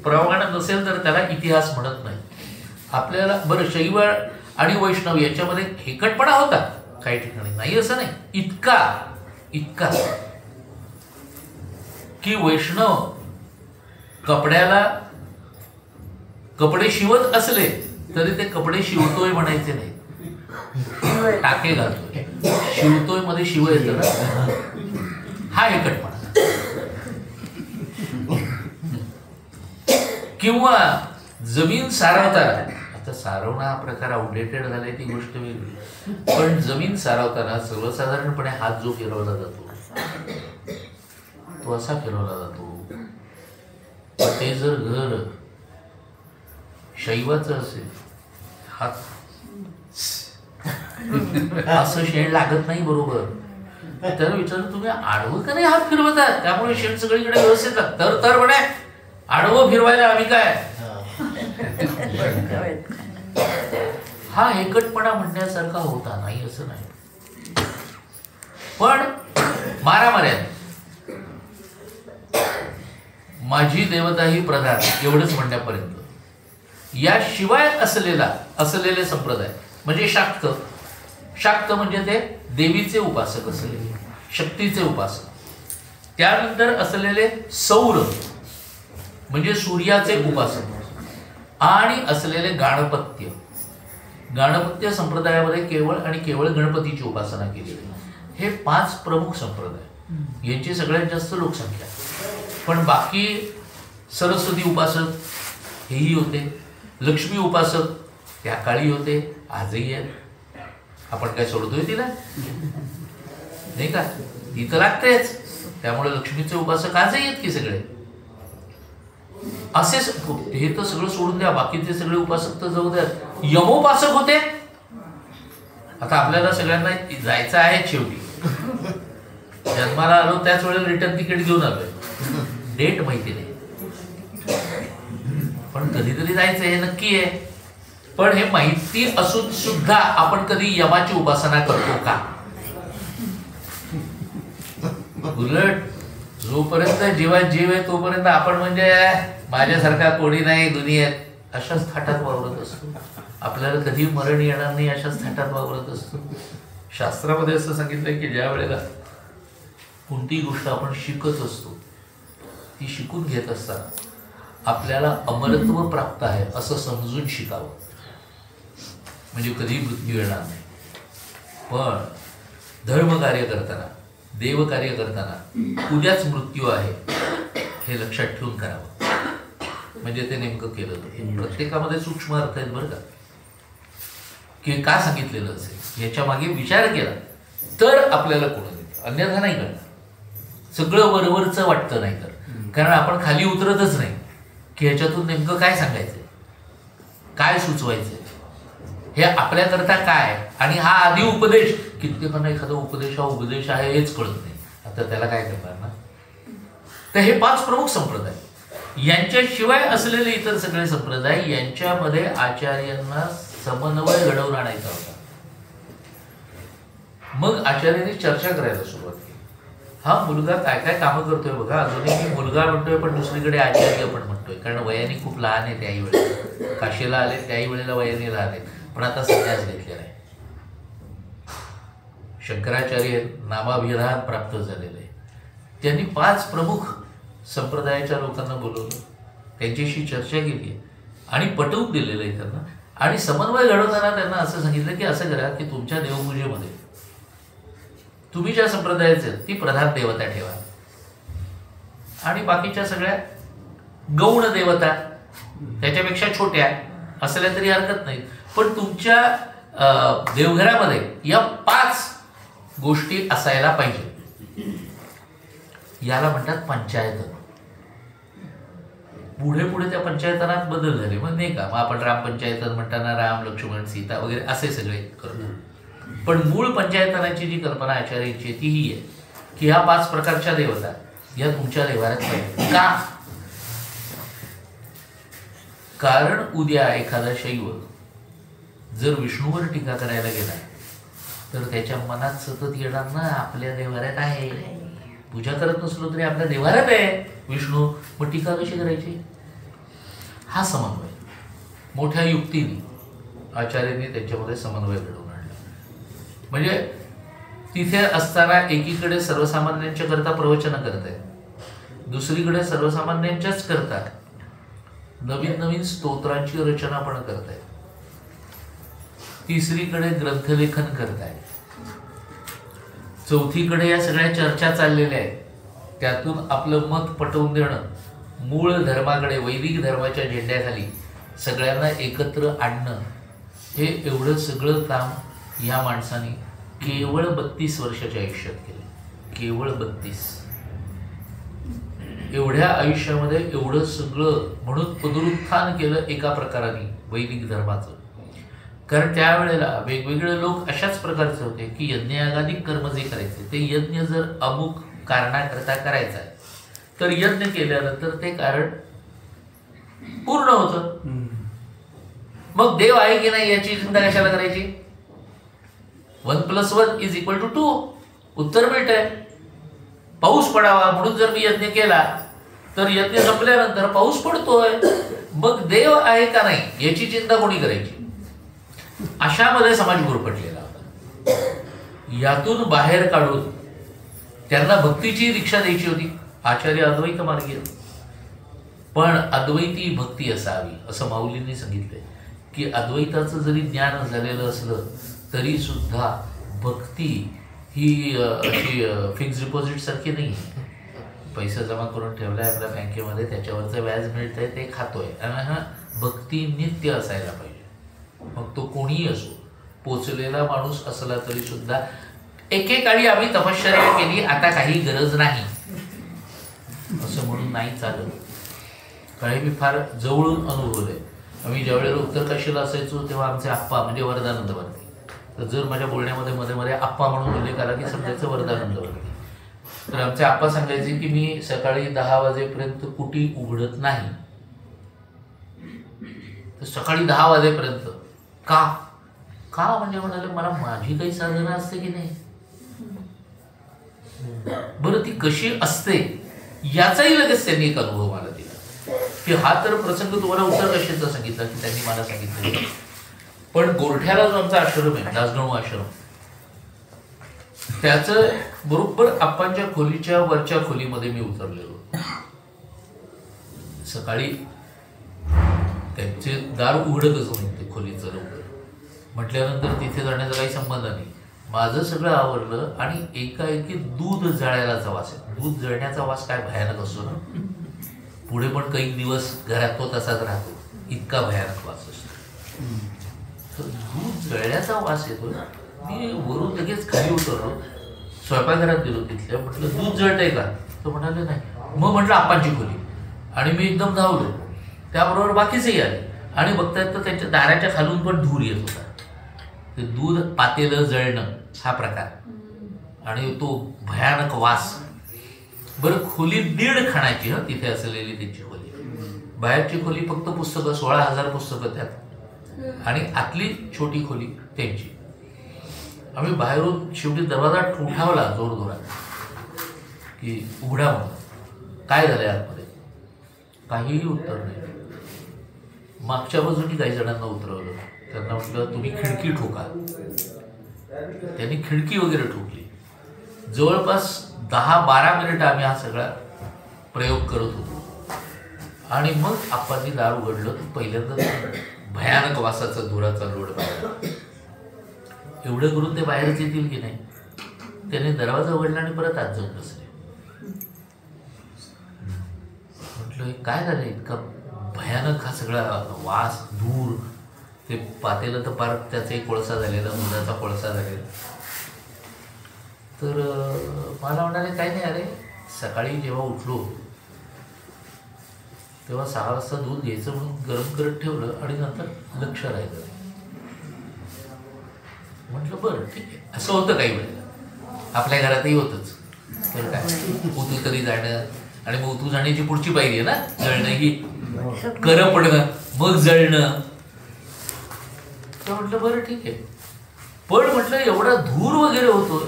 प्रमाण नसेल तर त्याला इतिहास म्हणत नाही. आपल्याला बरं शैव आणि वैष्णव याच्यामध्ये हेकटपणा होता काही ठिकाणी, नाही असं नाही. इतका की वैष्णव कपडे शिवत असले तरी ते कपडे शिवतोय म्हणायचे नाही, टाके घालतोय. शिवतोय मध्ये शिव येतं ना, हा हेकटपणा. किंवा जमीन सारवताना, आता सारवणं हा प्रकार आउटडेटेड झालाय ती गोष्ट वेगळी, पण जमीन सारवताना सर्वसाधारणपणे हात जो फिरवला जातो तो असा फिरवला जातो. पण ते जर घर शैवाचं असेल, हात असं शेण लागत नाही बरोबर. त्याला विचारलं तुम्ही आडवं का नाही हात फिरवतात? त्यामुळे शेण सगळीकडे व्यवस्थित तर म्हणे आडवं फिरवायला आम्ही काय. हा हेकटपणा म्हणण्यासारखा होता नाही असं नाही. पण मारामाऱ्यात माझी देवता ही प्रधान एवढंच म्हणण्यापर्यंत. याशिवाय असलेले संप्रदाय म्हणजे शाक्त म्हणजे ते देवीचे उपासक असलेले, शक्तीचे उपासक. त्यानंतर असलेले सौर म्हणजे सूर्याचे उपासक आणि असलेले गाणपत्य संप्रदायामध्ये केवळ गणपतीची उपासना केली. हे 5 प्रमुख संप्रदाय, यांची सगळ्यात जास्त लोकसंख्या. पण बाकी सरस्वती उपासक हेही होते, लक्ष्मी उपासक त्या काळी होते, आजही आहेत. आपण काय सोडतोय तिला नाही का? ती तर लागतेच. त्यामुळे लक्ष्मीचे उपासक आजही आहेत की सगळे. असे हे तर सगळं सोडून द्या, बाकीचे सगळे उपासक तर जाऊ द्या. यमोपासक होते. आता आपल्याला सगळ्यांना जायचं आहे शेवटी, जन्माला आलो त्याच वेळेला रिटर्न तिकीट घेऊन आलोय, डेट माहिती नाही, पण कधीतरी जायचं हे नक्की आहे. पण हे माहिती असून सुद्धा आपण कधी यमाची उपासना करतो का? उलट जोपर्यंत जीवात जीव आहे तोपर्यंत आपण म्हणजे माझ्यासारखा कोणी नाही दुनियेत अशाच थाटात वावरत असतो. आपल्याला कधी मरण येणार नाही अशाच थाटात वावरत असतो. शास्त्रामध्ये असं सांगितलंय की ज्या वेळेला कोणतीही गोष्ट आपण शिकत असतो ती शिकून घेत असताना आपल्याला अमरत्व प्राप्त आहे असं समजून शिकावं, म्हणजे कधी मृत्यू येणार नाही. पण धर्म कार्य करताना, देव कार्य करताना उद्याच मृत्यू आहे हे लक्षात ठेवून करावं, म्हणजे ते नेमकं केलं तर. प्रत्येकामध्ये सूक्ष्म अर्थ आहेत बरं का, की का सांगितलेलं असेल याच्या मागे विचार केला तर आपल्याला कोण देतं, अन्यथा नाही कळणार. सगळं वरवरचं वाटतं नाही तर, कारण आपण खाली उतरतच नाही की ह्याच्यातून नेमकं काय सांगायचंय, काय सुचवायचंय, हे आपल्याकरता काय. आणि हा आधी उपदेश, कित्येकांना एखादा उपदेश हा उपदेश आहे हेच कळत नाही, आता त्याला काय करणार ना. तर हे 5 प्रमुख संप्रदाय, यांच्याशिवाय असलेले इतर सगळे संप्रदाय, यांच्यामध्ये आचार्यांना समन्वय घडवून आणायचा होता. मग आचार्यांनी चर्चा करायला सुरुवात केली. हा मुलगा काय काय कामं करतोय बघा, अजूनही मी मुलगा म्हणतोय पण दुसरीकडे आचार्य पण म्हणतोय, कारण वयाने खूप लहान आहे. त्याही वेळेला काशीला आले त्याही वेळेला वयाने लहान आहेत, पण आता संन्यास घेतलेला आहे. शंकराचार्य नामाभिधान प्राप्त झालेलं आहे. त्यांनी 5 प्रमुख संप्रदायाच्या लोकांना बोलवलं, त्यांच्याशी चर्चा केली आणि पटवून दिलेलं आहे त्यांना. आणि समन्वय घडवताना त्यांना असं सांगितलं की असं करा की तुमच्या देवपूजेमध्ये तुम्ही ज्या संप्रदायाचे ती प्रधान देवता ठेवा आणि बाकीच्या सगळ्या गौण देवता त्याच्यापेक्षा छोट्या असल्या तरी हरकत नाही, पण तुमच्या देवघरामध्ये या 5 गोष्टी असायला पाहिजे. याला म्हणतात पंचायतन. पुढे पुढे त्या पंचायतनात बदल झाले, मग नाही का, मग आपण राम पंचायतन म्हणताना राम लक्ष्मण सीता वगैरे असे सगळे करतो. पण मूळ पंचायतनाची जी कल्पना आचार्यांची ती ही आहे की ह्या 5 प्रकारच्या देवता या तुमच्या देवाऱ्यात पाहिजे. का? कारण उद्या एखादा शैव जर विष्णूवर टीका करायला गेला तर त्याच्या मनात सतत येणार ना, आपल्या देवाऱ्यात आहे, पूजा करत नसलो तरी आपल्या देवाऱ्यात आहे विष्णू, मग टीका कशी करायची. हा समन्वय मोठ्या युक्तीने आचार्यांनी त्याच्यामध्ये समन्वय घडवून आणला. म्हणजे तिथे असताना एकीकडे सर्वसामान्यांच्या करता प्रवचन करत आहे, दुसरीकडे सर्वसामान्यांच्याच करता नवीन नवीन स्तोत्रांची रचना पण करत आहे, तिसरीकडे ग्रंथलेखन करताय, चौथीकडे या सगळ्या चर्चा चाललेल्या आहेत, त्यातून आपलं मत पटवून देणं, मूळ धर्माकडे वैदिक धर्माच्या झेंड्याखाली सगळ्यांना एकत्र आणणं, हे एवढं सगळं काम या माणसाने केवळ 32 वर्षाच्या आयुष्यात केलं. केवळ 32. एवढ्या आयुष्यामध्ये एवढं सगळं म्हणून पुनरुत्थान केलं एका प्रकाराने वैदिक धर्माचं. कारण त्यावेळेला वेगवेगळे लोक अशाच प्रकारचे होते की यज्ञयागादिक कर्म जे करायचे ते यज्ञ जर अमुक कारणाकरता करायचा आहे तर यज्ञ केल्यानंतर ते कारण पूर्ण होतं. मग देव आहे की नाही याची चिंता कशाला करायची. 1+1 = 2 उत्तर मिळतंय. पाऊस पडावा म्हणून जर मी यज्ञ केला तर यज्ञ संपल्यानंतर पाऊस पडतोय, मग देव आहे का नाही याची चिंता कोणी करायची. अशामध्ये समाज गुरफटलेला होता. यातून बाहेर काढून त्यांना भक्तीची दीक्षा द्यायची होती. आचार्य अद्वैत मार्गीय, पण अद्वैती भक्ती असावी असं माऊलींनी सांगितलंय की अद्वैताचं जरी ज्ञान झालेलं असलं तरी सुद्धा भक्ती ही अशी फिक्स डिपॉझिट सारखी नाही. पैसा जमा करून ठेवलाय आपल्या बँकेमध्ये, त्याच्यावरचं व्याज मिळतंय ते खातोय. आणि भक्ती नित्य असायला पाहिजे. मग तो कोणीही असो, पोचलेला माणूस असला तरी सुद्धा. एकेकाळी आम्ही तपश्चर्या केली, आता काही गरज नाही असं म्हणून नाही चालत. काही मी फार जवळून अनुभवलंय. आम्ही ज्यावेळेला उत्तर काशीला असायचो तेव्हा आमचे आप्पा म्हणजे वरदानंद वर्ती, तर जर माझ्या बोलण्यामध्ये मध्ये मध्ये आप्पा म्हणून उल्लेख आला की समजायचं वरदानंद वर्ती. तर आमचे आप्पा सांगायचे की मी सकाळी 10 वाजेपर्यंत कुटी उघडत नाही. तर सकाळी 10 वाजेपर्यंत का का म्हणजे म्हणाले मला माझी काही साधनं असते की नाही. बरं ती कशी असते याचाही लगेच त्यांनी एक अनुभव मला दिला की हा तर प्रसंग तुम्हाला उत्तर कशाचा सांगितला की त्यांनी मला सांगितलं. पण गोरठ्याला जो आमचा आश्रम आहे दासगणू आश्रम त्याचं बरोबर आप्पांच्या खोलीच्या वरच्या खोलीमध्ये मी उतरलेलो. सकाळी त्यांचे दार उघडतच नाही ते खोलीचं लवकर म्हटल्यानंतर तिथे जाण्याचा काही संबंध नाही. माझं सगळं आवरलं आणि एकाएकी दूध जळायलाचा वास आहे. दूध जळण्याचा वास काय भयानक असतो ना. पुढे पण काही दिवस घरात तो तसाच राहतो इतका भयानक वास असतो. तर दूध जळण्याचा वास येतो. मी वरून लगेच खाली उतरलो स्वयंपाकघरात गेलो तिथल्या म्हटलं दूध जळतंय का. तो म्हणाले नाही. मग म्हटलं आप्पांची खोली आणि मी एकदम धावलो. त्याबरोबर बाकीचेही आले आणि बघतायत तर त्यांच्या दाराच्या खालून पण धूर येत होता. ते दूध पातेलं जळणं हा प्रकार आणि तो भयानक वास. बरं खोली 1.5 खाण्याची तिथे असलेली त्यांची खोली. बाहेरची खोली फक्त पुस्तकं 16,000 पुस्तकं त्यात आणि आतली छोटी खोली त्यांची. आम्ही बाहेरून शेवटी दरवाजा ठोठावला जोरजोरात की उघडा म्हणून. काय झालंय आतमध्ये. काहीही उत्तर नाही. मागच्या बाजूनी काही जणांना उतरवलं. त्यांना म्हटलं तुम्ही खिडकी ठोका. त्यांनी खिडकी वगैरे ठोकली. जवळपास 10-12 मिनिटं आम्ही हा सगळा प्रयोग करत होतो आणि मग आप्पांनी दार उघडलं तर पहिल्यांदा भयानक वासाचा धुराचा लोड पाहिला. एवढं करून ते बाहेरच येतील की नाही. त्याने दरवाजा उघडला आणि परत आत जाऊन बसले. म्हटलं काय झालं इतका भयानक हा सगळा वास धूर. ते पातेलं तर पार त्याचा एक कोळसा झालेला दुधाचा कोळसा झालेला. तर मला म्हणाले काय नाही अरे सकाळी जेव्हा उठलो तेव्हा 6 वाजता दूध घ्यायचं म्हणून गरम करत ठेवलं आणि नंतर लक्ष राहिलं. म्हटलं बरं ठीक आहे. असं होतं काही वेळेला आपल्या घरातही होतंच. तर काय उतू तरी जाणं आणि मग उतू जाण्याची पुढची पायरी आहे ना जळणं ही करं पडणं मग जळणं. तर म्हटलं बरं ठीक आहे. पण म्हटलं एवढा धूर वगैरे होतो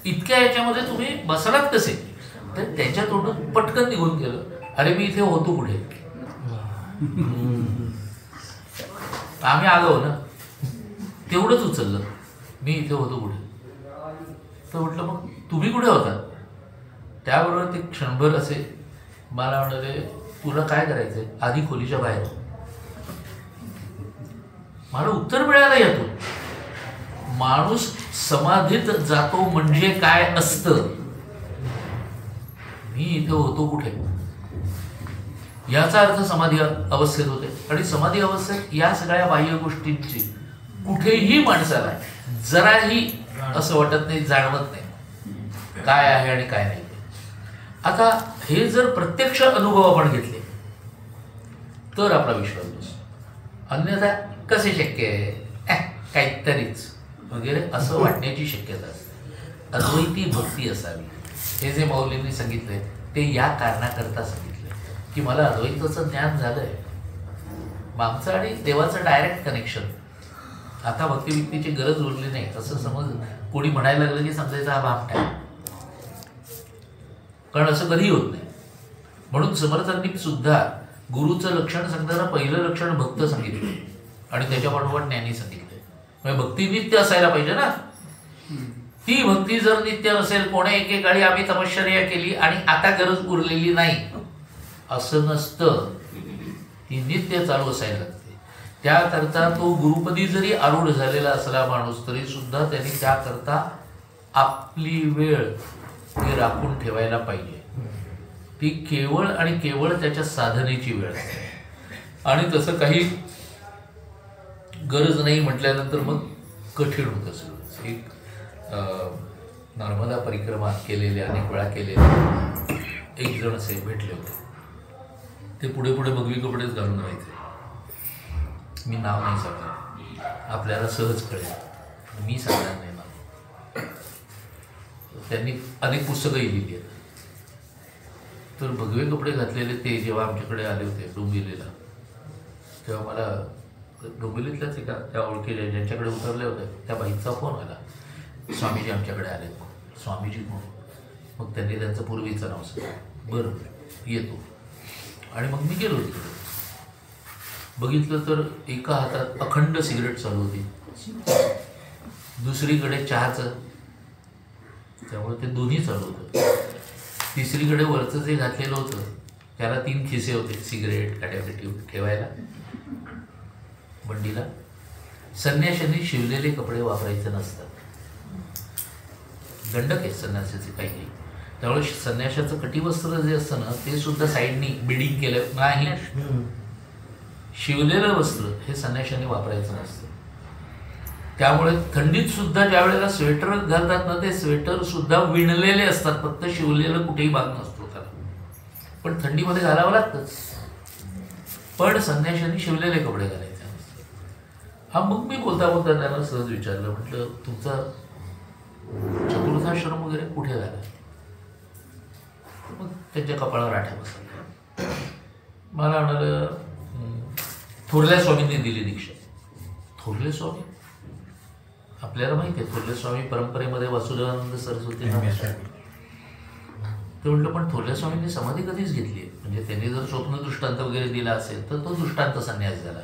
इतक्या याच्यामध्ये तुम्ही बसलात कसे. तर त्याच्या तोंडून पटकन निघून गेलं अरे मी इथे होतो कुठे. आम्ही आलो ना तेवढंच उचललं मी इथे होतो कुठे. तर म्हटलं मग तुम्ही कुठे होता. त्याबरोबर ते क्षणभर असे मला म्हणाले तुला काय करायचंय आधी खोलीच्या बाहेर. मला उत्तर मिळायला येतो. माणूस समाधीत जातो म्हणजे काय असतं. मी इथे होतो कुठे याचा अर्थ समाधी अवस्थेत होते. आणि समाधी अवस्थेत या सगळ्या बाह्य गोष्टींची कुठेही माणसाला जराही असं वाटत नाही जाणवत नाही काय आहे आणि काय नाही. आता हे जर प्रत्यक्ष अनुभव आपण घेतले तर आपला विश्वास बसतो. अन्यथा कसे शक्य आहे काहीतरीच वगैरे असं वाटण्याची शक्यता असते. अद्वैती भक्ती असावी हे जे मौलींनी सांगितलंय ते या कारणाकरता सांगितलंय की मला अद्वैताचं ज्ञान झालंय. आमचं आणि देवाचं डायरेक्ट कनेक्शन. आता भक्तिविक्तीची गरज उरली नाही असं समज कोणी म्हणायला लागलं की समजायचं हा भाग काय. कारण असं कधी होत नाही. म्हणून समर्थांनी सुद्धा गुरुचं लक्षण सांगताना पहिलं लक्षण भक्त सांगितलं आणि त्याच्या पाठोपाठ ज्ञानी सांगितलं. म्हणजे भक्ती नित्य असायला पाहिजे ना. ती भक्ती जर नित्य नसेल कोण्या एकेकाळी आम्ही तपश्चर्या केली आणि आता गरज उरलेली नाही असं नसतं. ती नित्य चालू असायला लागते. त्याकरता तो गुरुपदी जरी आरूढ झालेला असला माणूस तरी सुद्धा त्यांनी त्याकरता आपली वेळ ती राखून ठेवायला पाहिजे. ती केवळ आणि केवळ त्याच्या साधनेची वेळ असते. आणि तसं काही गरज नाही म्हटल्यानंतर मग कठीण होतं सगळं. एक नर्मदा परिक्रमा केलेले अनेक वेळा केलेले एक जण असे भेटले होते. ते पुढे पुढे भगवी कपडेच घालून राहायचे. मी नाव नाही सांगणार आपल्याला सहज कळेल. मी सांगणार नाही नाव. त्यांनी अनेक पुस्तकंही लिहिली आहेत. तर भगवे कपडे घातलेले ते जेव्हा आमच्याकडे आले होते डोंबिवलीला, तेव्हा मला डोंबिवलीतल्याच एका त्या ओळखीच्या ज्यांच्याकडे उतरले होते त्या बाईचा फोन आला, स्वामीजी आमच्याकडे आले. स्वामीजी कोण? मग त्यांनी त्यांचं पूर्वीचं नाव सांगितलं. बरं येतो. आणि मग मी गेलो तिकडे. बघितलं तर एका हातात अखंड सिगरेट चालू होती, दुसरीकडे चहाचं, त्यामुळे ते दोन्ही चालू होतं. तिसरीकडे वरचं जे घातलेलं होतं त्याला 3 खिसे होते सिगरेट काड्यापेटी ठेवायला बंडीला. संन्याशांनी शिवलेले कपडे वापरायचे नसतात, दंडक आहे संन्यासाचे काही काही. त्यामुळे संन्याशाचं कटिवस्त्र जे असतं ना ते सुद्धा साईडनी बिडिंग केलं नाही. शिवलेलं वस्त्र हे संन्याशांनी वापरायचं नसतं. त्यामुळे थंडीत सुद्धा ज्या वेळेला स्वेटर घालतात ना ते स्वेटर सुद्धा विणलेले असतात, फक्त शिवलेलं कुठेही भाग नसतो त्याला, पण थंडीमध्ये घालावं लागतंच. पण संन्याशांनी शिवलेले कपडे घालायचे नसतात. हा मग मी बोलता बोलता त्यांना सहज विचारलं, म्हटलं तुमचा चतुर्थाश्रम वगैरे कुठे झाला? मग त्यांच्या कपाळावर आठ्या बसल्या. मला म्हणालं थोरल्या स्वामींनी दिली दीक्षा. थोरले स्वामी? आपल्याला माहिती आहे थोरले स्वामी परंपरेमध्ये वासुदेवानंद सरस्वती. ते म्हटलं पण थोरल्या स्वामींनी समाधी कधीच घेतली आहे? म्हणजे त्यांनी जर स्वप्न दृष्टांत वगैरे दिला असेल तर तो दृष्टांत संन्यास झाला,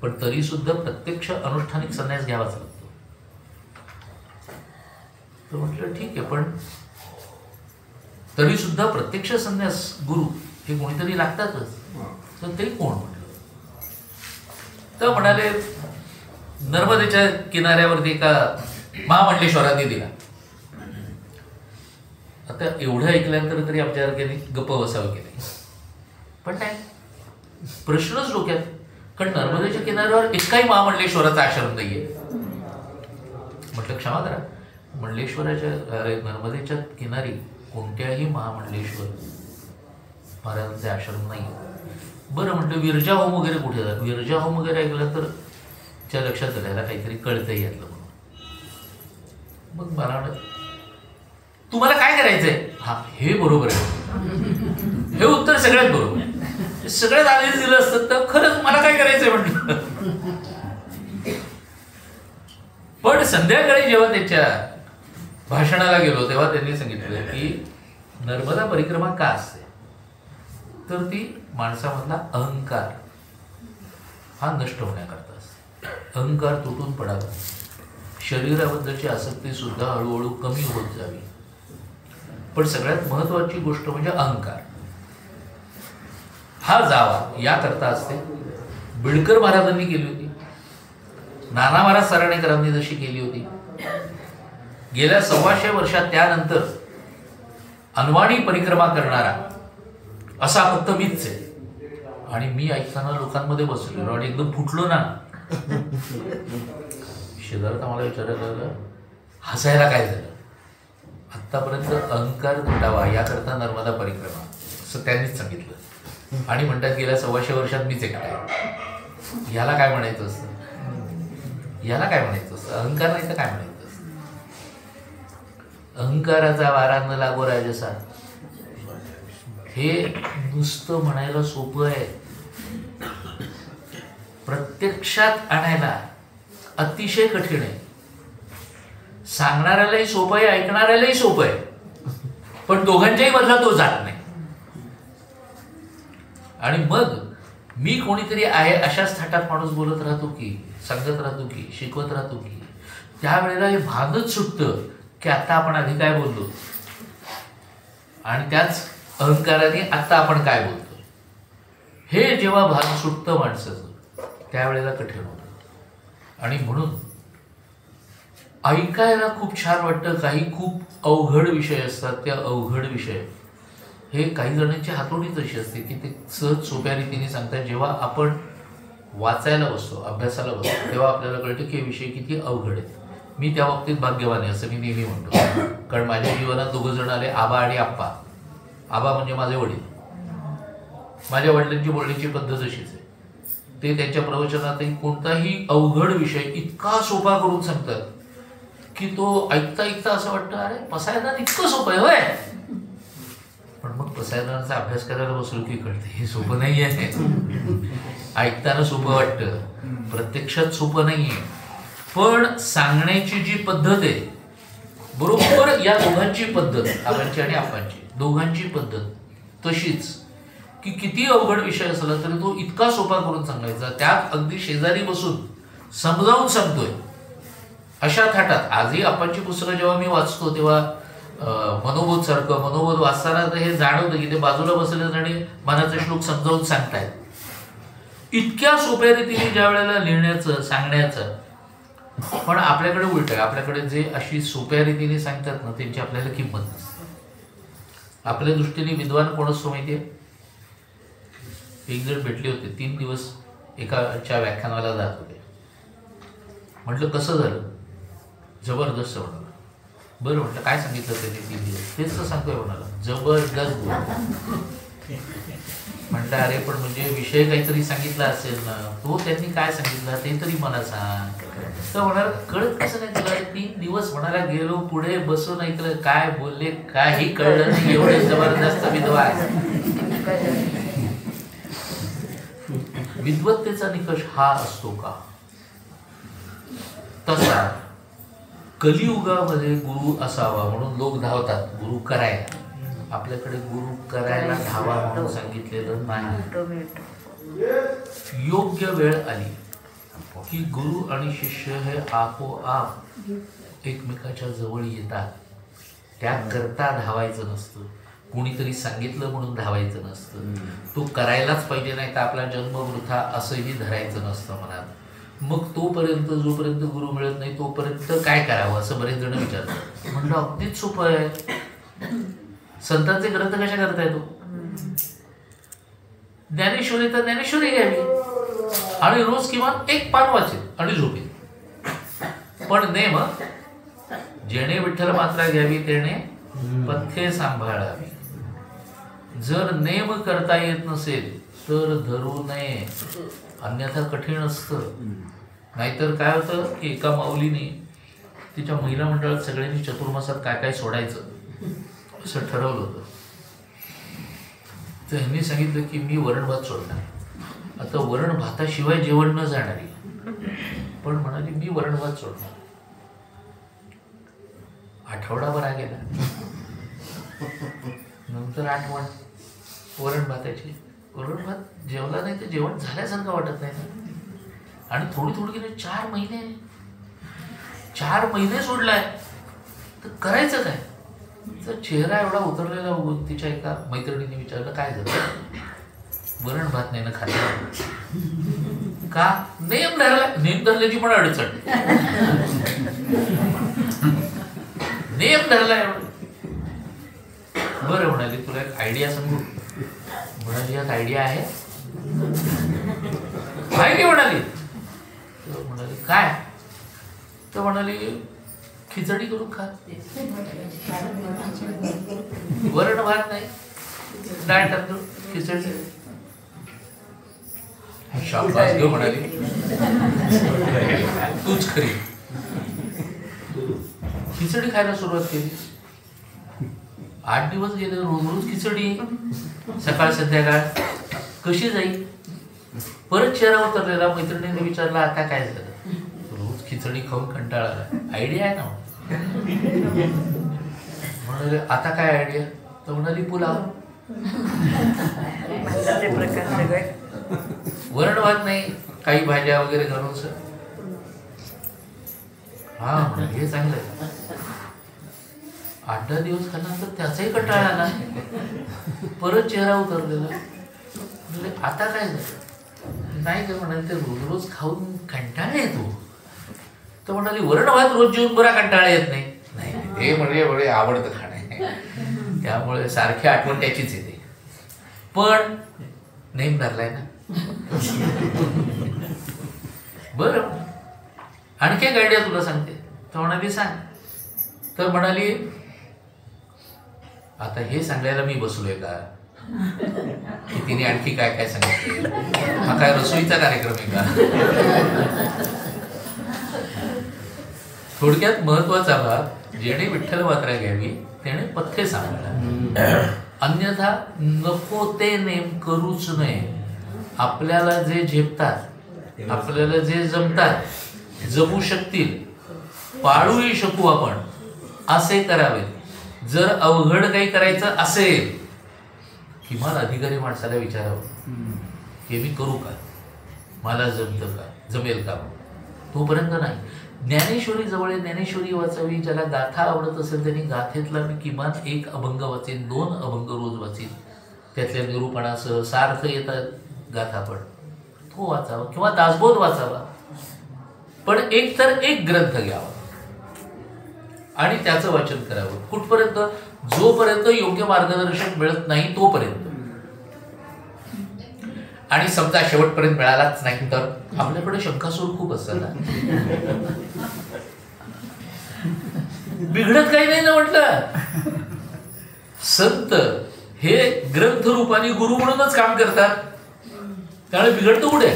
पण तरी सुद्धा प्रत्यक्ष अनुष्ठानिक संन्यास घ्यावाच लागतो. तर म्हटलं ठीक आहे, पण तरी सुद्धा प्रत्यक्ष संन्यास गुरु हे कोणीतरी लागतातच. तर ते कोण म्हटलं? तर म्हणाले नर्मदेच्या किनाऱ्यावरती एका महामंडलेश्वरांनी दिला. आता एवढं ऐकल्यानंतर तरी आमच्यासारख्याने गप्प बसावं की नाही, पण नाही, प्रश्नच डोक्यात. कारण नर्मदेच्या किनाऱ्यावर एकाही महामंडलेश्वराचा आश्रम नाहीये. म्हटलं क्षमा करा, मंडलेश्वराच्या नर्मदेच्या किनारी कोणत्याही महामंडलेश्वर महाराजांचे आश्रम नाही. बरं म्हटलं विरजा होम वगैरे कुठे जात? विरजा होम वगैरे ऐकलं तर च्या लक्षात आल्याला काहीतरी कळतंही यातलं म्हणून. मग मला म्हटलं तुम्हाला काय करायचंय? हा हे बरोबर आहे, हे उत्तर सगळ्यात बरोबर आहे. सगळ्यात आधीच दिलं असतं तर खरंच मला काय करायचंय म्हटलं. पण संध्याकाळी जेव्हा त्याच्या भाषणाला गेलो तेव्हा त्यांनी सांगितलं की नर्मदा परिक्रमा का असते, तर ती माणसामधला अहंकार हा नष्ट होण्याकरता असते. अहंकार तुटून पडावा, शरीराबद्दलची आसक्ती सुद्धा हळूहळू कमी होत जावी. पण सगळ्यात महत्वाची गोष्ट म्हणजे अहंकार हा जावा याकरता असते. बिडकर महाराजांनी केली होती, नाना महाराज सराणेकरांनी जशी केली होती. गेल्या 125 वर्षात त्यानंतर अनवाणी परिक्रमा करणारा असा फक्त मीच आहे. आणि मी ऐकताना लोकांमध्ये बसलो आणि एकदम फुटलो ना. शेजारात मला विचारायला लागलं हसायला काय झालं? आत्तापर्यंत अहंकार तुटावा याकरता नर्मदा परिक्रमा असं त्यांनीच सांगितलं. आणि म्हणतात गेल्या 125 वर्षात मीच एकटा आहे. याला काय म्हणायचं असतं? याला काय म्हणायचं असतं? अहंकार नाही तर काय म्हणायचं असतं? अहंकाराचा वारा न लागो राजसा हे नुसतं म्हणायला सोपं आहे, प्रत्यक्षात आणायला अतिशय कठीण आहे. सांगणाऱ्यालाही सोपं आहे, ऐकणाऱ्यालाही सोपं आहे, पण दोघांच्याही मधला तो जात नाही. आणि मग मी कोणीतरी आहे अशाच थाटात माणूस बोलत राहतो की, सांगत राहतो की, शिकवत राहतो की, त्यावेळेला हे भानच सुटतं की आता आपण आधी काय बोललो आणि त्याच अहंकाराने आता आपण काय बोलतो. हे जेव्हा भान सुटतं माणसाचं त्यावेळेला कठीण होतं. आणि म्हणून ऐकायला खूप छान वाटतं. काही खूप अवघड विषय असतात, त्या अवघड विषय हे काही जणांची हातोटीच अशी असते की ते सहज सोप्या रीतीने सांगतात. जेव्हा आपण वाचायला बसतो, अभ्यासाला बसतो, तेव्हा आपल्याला कळतं की हे विषय किती अवघड आहेत. मी त्या बाबतीत भाग्यवान आहे असं मी नेहमी म्हणतो. कारण माझ्या जीवनात 2 जण आले, आबा आणि आप्पा. आबा म्हणजे माझे वडील. माझ्या वडिलांची बोलण्याची पद्धत अशीच आहे. ते त्यांच्या प्रवचनातही कोणताही अवघड विषय इतका सोपा करून सांगतात की तो ऐकता ऐकता असं वाटतं अरे पसायदान इतकं सोपं आहे होय. पण मग पसायदानाचा अभ्यास करायला बसलो की कळते हे सोपं नाही आहे. ऐकताना सोपं वाटतं, प्रत्यक्षात सोपं नाही आहे. पण सांगण्याची जी पद्धत आहे बरोबर या दोघांची पद्धत, आबांची आणि आपांची दोघांची पद्धत तशीच की किती अवघड विषय असला तरी तो इतका सोपा करून सांगायचा. त्यात अगदी शेजारी बसून समजावून सांगतोय अशा थाटात. आजही आपांची पुस्तकं जेव्हा मी वाचतो तेव्हा मनोबोध सारखं मनोबोध वाचताना तर हे जाणवतं की ते बाजूला बसलेत आणि मनाचे श्लोक समजावून सांगतायत. इतक्या सोप्या रीतीने ज्या वेळेला लिहिण्याचं सांगण्याचं. पण आपल्याकडे उलट आहे, आपल्याकडे जे अशी सोप्या रीतीने सांगतात ना त्यांची आपल्याला किंमत नसते. आपल्या दृष्टीने विद्वान कोण असतो माहितीये? एक जण भेटले होते, 3 दिवस एकाच्या व्याख्यानाला जात होते. म्हटलं कसं झालं? जबरदस्त म्हणाला. बरं म्हटलं काय सांगितलं त्यांनी 3 दिवस? तेच तर सांगतोय म्हणाला, जबरदस्त. म्हटलं अरे पण म्हणजे विषय काहीतरी सांगितला असेल ना, तो त्यांनी काय सांगितलं ते तरी मला सांग. तर म्हणाला कळत कसं नाही तुला? 3 दिवस म्हणाला गेलो पुढे बसून ऐकलं, काय बोलले काही कळलं नाही, एवढे जबरदस्त विद्वान. विद्वत्तेचा निकष हा असतो का? तसा कलियुगामध्ये गुरु असावा म्हणून लोक धावतात गुरु करायला. आपल्याकडे गुरु करायला धावा म्हणून सांगितलेलं नाही. योग्य वेळ आली की गुरु आणि शिष्य हे आपोआप एकमेकाच्या जवळ येतात. त्याकरता धावायचं नसतं, कोणीतरी सांगितलं म्हणून धावायचं नसतं. तो करायलाच पाहिजे नाही तर आपला जन्म वृथा असंही धरायचं नसतं मनात. मग तोपर्यंत जोपर्यंत गुरु मिळत नाही तोपर्यंत काय करावं असं बरेच जण विचारतात. म्हणलं अगदीच सोपं आहे. संतांचे ग्रंथ कशा करता येतो? ज्ञानेश्वरी तर ज्ञानेश्वरी घ्यावी आणि रोज किमान 1 पान वाचेल आणि झोपेल. पण नेम जेणे विठ्ठल मात्रा घ्यावी तेणे पथ्ये सांभाळावी. जर नेम करता येत नसेल तर धरू नये, अन्यथा कठीण असतं. नाहीतर काय होतं की एका माऊलीने तिच्या महिला मंडळात सगळ्यांनी चतुर्मासात काय काय सोडायचं असं ठरवलं होतं. तर ह्यांनी सांगितलं की मी वरण भात सोडणार. आता वरण भाताशिवाय जेवण न जाणारी, पण म्हणाली मी वरण भात सोडणार. आठवडाभर गेला, नंतर आठवण वरण भाताची. वरण भात जेवला नाही तर जेवण झाल्यासारखं वाटत नाही ना. आणि थोडी थोडी गेले 4 महिने सोडलाय तर करायचं काय? तर चेहरा एवढा उतरलेला बघून तिच्या एका मैत्रिणीने विचारलं काय झालं? वरण भात नाही ना खाल्लं का? नेम धरला. नेम धरल्याची पण अडचण. नेम धरला एवढं. बरं म्हणाली तुला एक आयडिया सांगू. म्हणाली एक आयडिया आहे. माहिती म्हणाली. तर म्हणाली काय? तर म्हणाली खिचडी करून खा. वरण भात नाही, डाळ तांदूळ खिचडी. शाबास घेऊ म्हणाली, तूच खरी. खिचडी खायला सुरुवात केली. 8 दिवस गेले, रोज रोज खिचडी, सकाळ संध्याकाळ. कशी जाईल? परत चेहरा उतरलेला. मैत्रिणीने विचारला आता काय झालं? रोज खिचडी खाऊन कंटाळा आला. आयडिया आहे ना. म्हणाले आता काय आयडिया? तर म्हणाली पुलाव. वरण भात नाही, काही भाज्या वगैरे घालून सर. हा हे चांगलं. 8-10 दिवस खाल्ल्यानंतर त्याचाही कंटाळा आला. परत चेहरा उतरलेला. म्हणजे आता काय झालं? नाही तर म्हणाले ते रोज रोज खाऊन कंटाळा येतो. तर म्हणाली वरण भात रोज जेवून बरा कंटाळा येत नाही. हे म्हणजे बरे आवडतं खाणं आहे, त्यामुळे सारखी आठवण त्याचीच येते. पण नेम धरलाय ना. बरं आणखी एक आयडिया तुला सांगते. तर म्हणाली सांग. तर म्हणाली आता हे सांगायला मी बसलोय का की तिने आणखी काय काय सांगितलं? हा काय रसोईचा कार्यक्रम आहे का? थोडक्यात महत्वाचा भाग, जेणे विठ्ठल मात्रा घ्यावी त्याने पथ्य सांगणार, अन्यथा नको ते नेम करूच नये. आपल्याला जे झेपतात, आपल्याला जे जमतात, जमू शकतील, पाळूही शकू आपण, असे करावे. जर अवघड काही करायचं असेल, किमान अधिकारी माणसाला विचारावं की मी करू का, मला जमतं का, जमेल का. तोपर्यंत नाही. ज्ञानेश्वरी जवळ आहे, ज्ञानेश्वरी वाचावी. ज्याला गाथा आवडत असेल त्यांनी गाथेतला मी किमान 1 अभंग वाचेन, 2 अभंग रोज वाचेन. त्यातल्या निरूपणासह सार्थ येतात गाथा, पण तो वाचावा किंवा दासबोध वाचावा. पण एक तर एक ग्रंथ घ्यावा आणि त्याचं वाचन करावं. कुठपर्यंत? जोपर्यंत योग्य मार्गदर्शक मिळत नाही तोपर्यंत. आणि समजा शेवटपर्यंत मिळालाच नाही तर आपल्याकडे शंकासूर खूप असतात ना. बिघडत काही नाही ना म्हटलं. संत हे ग्रंथ रूपाने गुरु म्हणूनच काम करतात, त्यामुळे बिघडतं कुठे.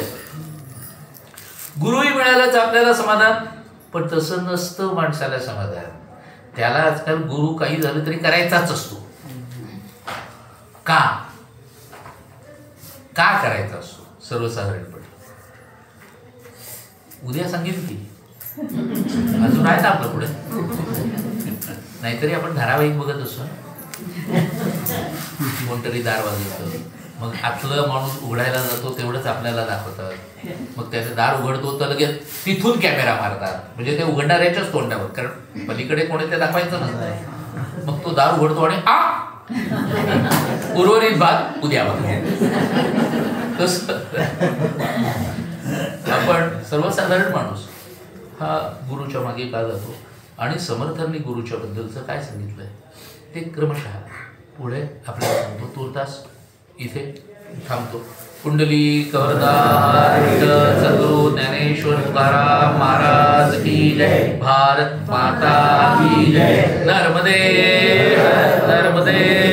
गुरुही मिळालाच आपल्याला समाधान, पण तसं नसतं माणसाला समाधान. त्याला आजकाल गुरु काही झालं तरी करायचाच असतो. का करायचा असतो? सर्वसाधारणपणे उद्या सांगेल की, अजून आहे ना आपलं पुढे. नाहीतरी आपण धारावाहिक बघत असतो, कोणतरी दार वाजवतं, मग आतलं माणूस उघडायला जातो, तेवढंच आपल्याला दाखवतात. मग त्याचं दार उघडतो तर लगेच तिथून कॅमेरा मारतात, म्हणजे ते उघडणाऱ्याच्याच तोंडावर, कारण पलीकडे कोणी ते दाखवायचं नसतं. मग तो दार उघडतो आणि उर्वरित भाग उद्या बघा. तसं आपण सर्वसाधारण माणूस हा गुरुच्या मागे का जातो, आणि समर्थांनी गुरुच्या बद्दलचं काय सांगितलंय ते क्रमशः पुढे आपल्याला सांगतो. तूर्तास इथे थांबतो. कुंडली कवरदार सद्गुरु ज्ञानेश्वर तुकाराम महाराज की जय. भारत माता की जय. नर्मदे नर्मदे.